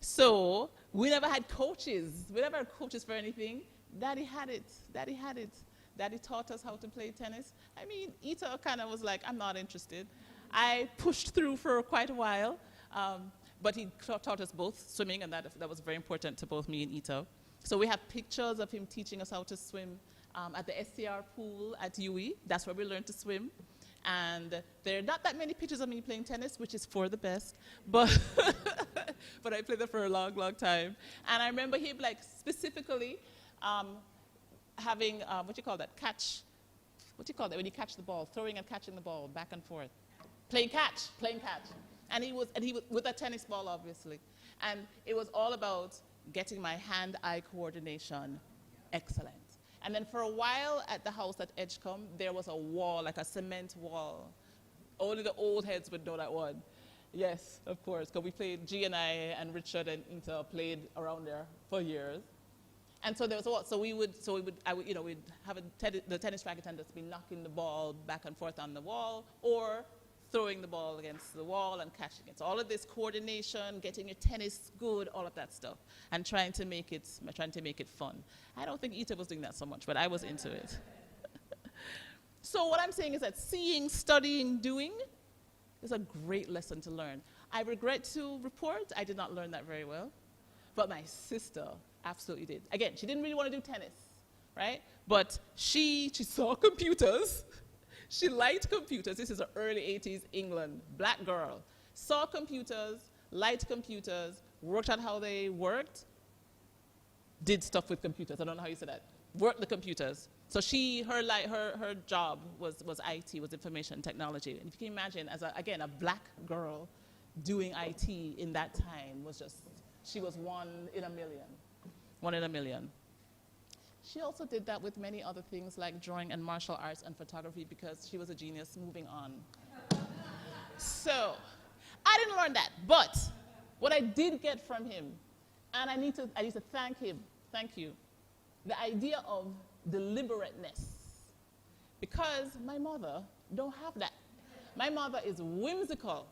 So we never had coaches. We never had coaches for anything. Daddy had it. Daddy had it. Daddy taught us how to play tennis. I mean, Ita kind of was like, I'm not interested. I pushed through for quite a while, but he taught us both swimming, and that was very important to both me and Ita. So we have pictures of him teaching us how to swim at the SCR pool at UE. That's where we learned to swim. And there are not that many pictures of me playing tennis, which is for the best, but but I played there for a long, long time. And I remember him like specifically having, what do you call that, when you catch the ball, throwing and catching the ball back and forth. Playing catch. And he was with a tennis ball, obviously. And it was all about getting my hand-eye coordination excellent. And then for a while at the house at Edgecombe, there was a wall, like a cement wall. Only the old heads would know that one. Yes, of course, because we played, G and I and Richard and Inter played around there for years. And so there was a lot. So we'd have the tennis racket and just be knocking the ball back and forth on the wall, or throwing the ball against the wall and catching it. So all of this coordination, getting your tennis good, all of that stuff, and trying to make it fun. I don't think Ita was doing that so much, but I was into it. So what I'm saying is that seeing, studying, doing is a great lesson to learn. I regret to report I did not learn that very well, but my sister absolutely did. Again, she didn't really want to do tennis, right? But she saw computers. She liked computers. This is the early 80s England, black girl. Saw computers, liked computers, worked out how they worked, did stuff with computers. I don't know how you say that. Worked the computers. So her job was IT, was information technology. And if you can imagine, as a black girl doing IT in that time was just, she was one in a million. One in a million. She also did that with many other things like drawing and martial arts and photography because she was a genius. Moving on. So I didn't learn that, but what I did get from him, and I need to thank him, thank you, the idea of deliberateness, because my mother don't have that. My mother is whimsical.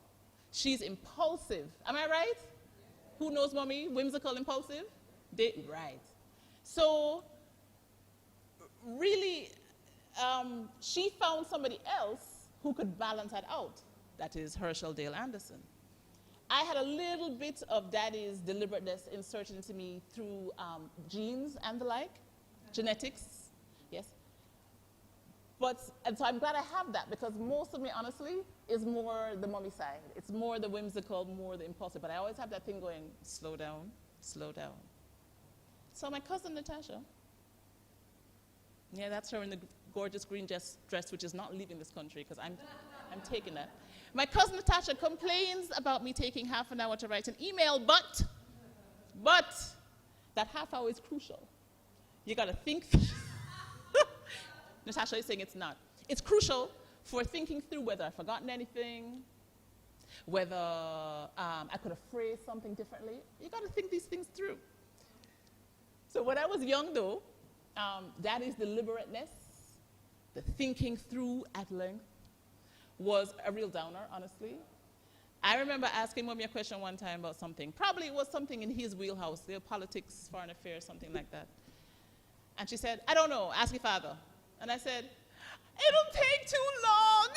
She's impulsive. Am I right? Who knows mommy? Whimsical, impulsive? Right. So really, she found somebody else who could balance that out. That is Herschel Dale Anderson. I had a little bit of daddy's deliberateness inserted into me through genes and the like, genetics, yes. And so I'm glad I have that, because most of me, honestly, is more the mommy side. It's more the whimsical, more the impulsive, but I always have that thing going, slow down, slow down. So my cousin Natasha, yeah, that's her in the gorgeous green dress, which is not leaving this country, because I'm taking that. My cousin Natasha complains about me taking half an hour to write an email, but that half hour is crucial. You got to think. Natasha is saying it's not. It's crucial for thinking through whether I've forgotten anything, whether I could have phrased something differently. You got to think these things through. So when I was young, though, daddy's deliberateness, the thinking through at length, was a real downer, honestly. I remember asking mommy a question one time about something. Probably it was something in his wheelhouse, politics, foreign affairs, something like that. And she said, I don't know, ask your father. And I said, it'll take too long.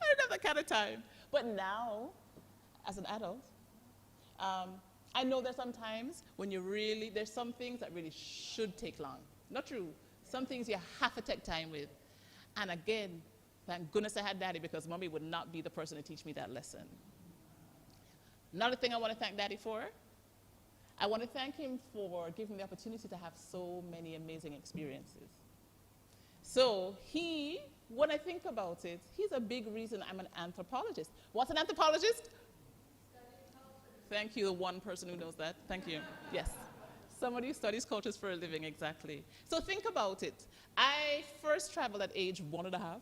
I didn't have that kind of time. But now, as an adult, I know there's some times when there's some things that really should take long. Not true. Some things you have to take time with. And again, thank goodness I had daddy, because mommy would not be the person to teach me that lesson. Another thing I want to thank daddy for, I want to thank him for giving me the opportunity to have so many amazing experiences. So when I think about it, he's a big reason I'm an anthropologist. What's an anthropologist? Thank you, the one person who knows that. Thank you. Yes. Somebody who studies cultures for a living, exactly. So think about it. I first traveled at age 1.5,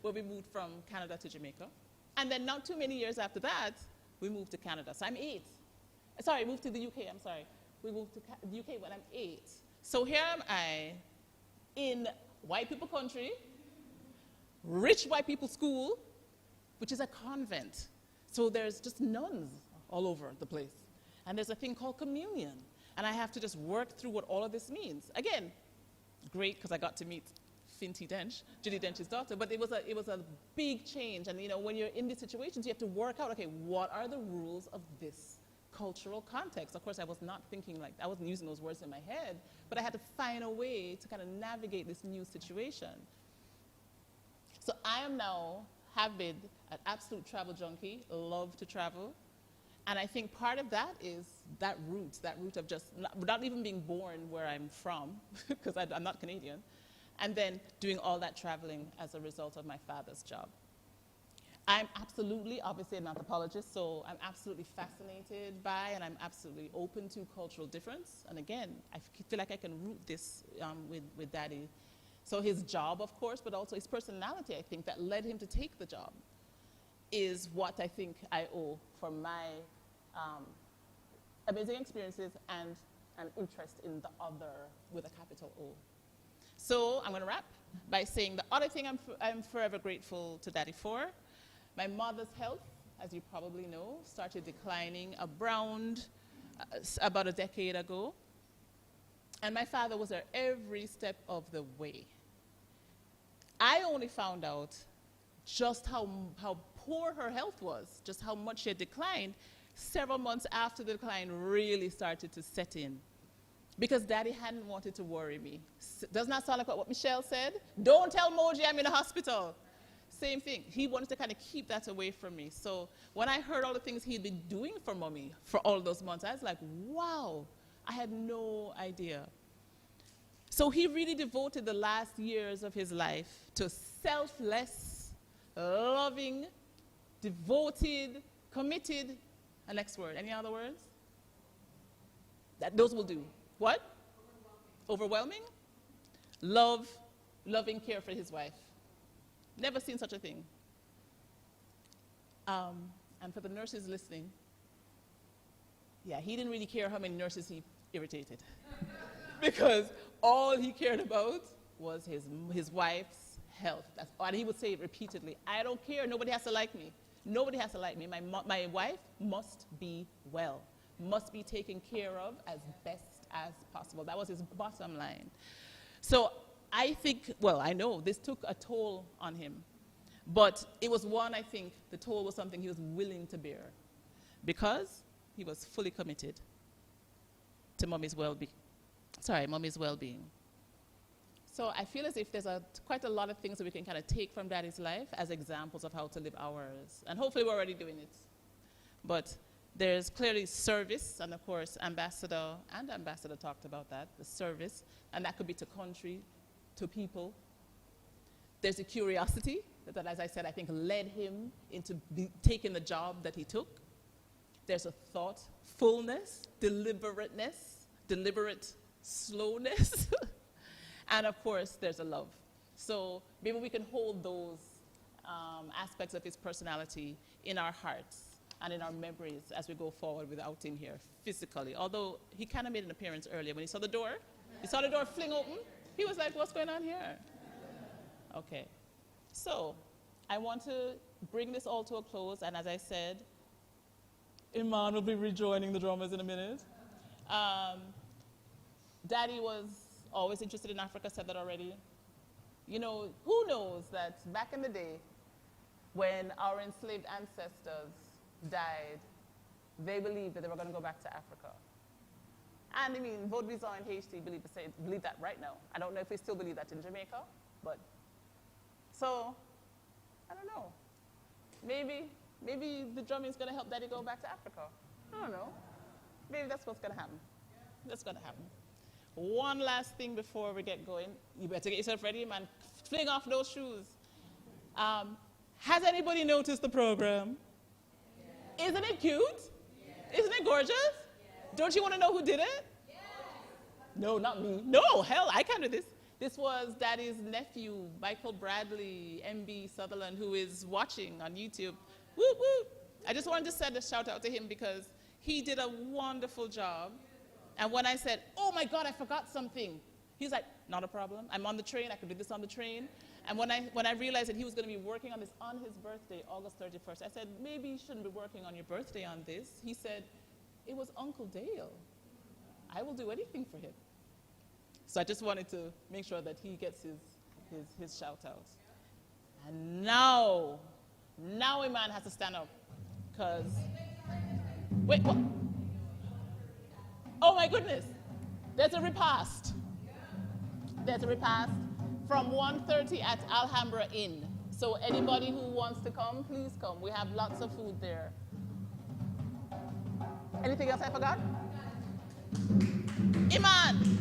where we moved from Canada to Jamaica. And then not too many years after that, we moved to Canada. So I'm 8. Sorry, moved to the UK, I'm sorry. We moved to the UK when I'm 8. So here am I in white people country, rich white people school, which is a convent. So there's just nuns all over the place. And there's a thing called communion. And I have to just work through what all of this means. Again, great, because I got to meet Finty Dench, Judy Dench's daughter, but it was a big change. And when you're in these situations, you have to work out, okay, what are the rules of this cultural context? Of course, I was not thinking I wasn't using those words in my head, but I had to find a way to kind of navigate this new situation. So I am now, have been an absolute travel junkie, love to travel. And I think part of that is that root of just, without even being born where I'm from, because I'm not Canadian, and then doing all that traveling as a result of my father's job. I'm absolutely, obviously, an anthropologist, so I'm absolutely fascinated by and I'm absolutely open to cultural difference. And again, I feel like I can root this with Daddy. So his job, of course, but also his personality, I think, that led him to take the job. is what I think I owe for my amazing experiences and an interest in the other with a capital O. So I'm going to wrap by saying the other thing I'm forever grateful to Daddy for. My mother's health, as you probably know, started declining around about a decade ago. And my father was there every step of the way. I only found out just how poor her health was, just how much she had declined, several months after the decline really started to set in. Because Daddy hadn't wanted to worry me. Doesn't that sound like what Michelle said? Don't tell Moji I'm in the hospital. Same thing. He wanted to kind of keep that away from me. So when I heard all the things he'd been doing for Mommy for all those months, I was like, wow, I had no idea. So he really devoted the last years of his life to selfless, loving, devoted, committed, and next word. Any other words? Those will do. What? Overwhelming? Love, loving care for his wife. Never seen such a thing. And for the nurses listening, yeah, he didn't really care how many nurses he irritated. Because all he cared about was his wife's health. And he would say it repeatedly. I don't care. Nobody has to like me. Nobody has to like me. My wife must be well, must be taken care of as best as possible. That was his bottom line. So I think, well, I know this took a toll on him. But it was one, I think, the toll was something he was willing to bear. Because he was fully committed to Mommy's well-being. Mommy's well-being. So I feel as if there's quite a lot of things that we can kind of take from Daddy's life as examples of how to live ours. And hopefully we're already doing it. But there's clearly service, and of course Ambassador talked about that, the service, and that could be to country, to people. There's a curiosity that, as I said, I think led him into taking the job that he took. There's a thoughtfulness, deliberateness, deliberate slowness. And of course, there's a love. So maybe we can hold those aspects of his personality in our hearts and in our memories as we go forward without him here physically. Although he kind of made an appearance earlier when he saw the door. He saw the door fling open. He was like, what's going on here? Okay. So I want to bring this all to a close. And as I said, Iman will be rejoining the drummers in a minute. Daddy was always interested in Africa, said that already. You know, who knows that back in the day, when our enslaved ancestors died, they believed that they were going to go back to Africa. And I mean, Vaudreuil and Haiti believe that right now. I don't know if we still believe that in Jamaica, but so, I don't know. Maybe the drumming is going to help Daddy go back to Africa. I don't know. Maybe that's what's going to happen. That's going to happen. One last thing before we get going. You better get yourself ready, man. Fling off those shoes. Has anybody noticed the program? Yes. Isn't it cute? Yes. Isn't it gorgeous? Yes. Don't you want to know who did it? Yes. No, not me. No, hell, I can't do this. This was Daddy's nephew, Michael Bradley, MB Sutherland, who is watching on YouTube. Whoop, whoop. I just wanted to send a shout out to him because he did a wonderful job. And when I said, oh my God, I forgot something, he's like, not a problem. I'm on the train. I could do this on the train. And when I realized that he was going to be working on this on his birthday, August 31st, I said, maybe you shouldn't be working on your birthday on this. He said, it was Uncle Dale. I will do anything for him. So I just wanted to make sure that he gets his shout out. And now Iman has to stand up. Because, wait, what? Oh my goodness, there's a repast. There's a repast from 1:30 at Alhambra Inn. So anybody who wants to come, please come. We have lots of food there. Anything else I forgot? Iman.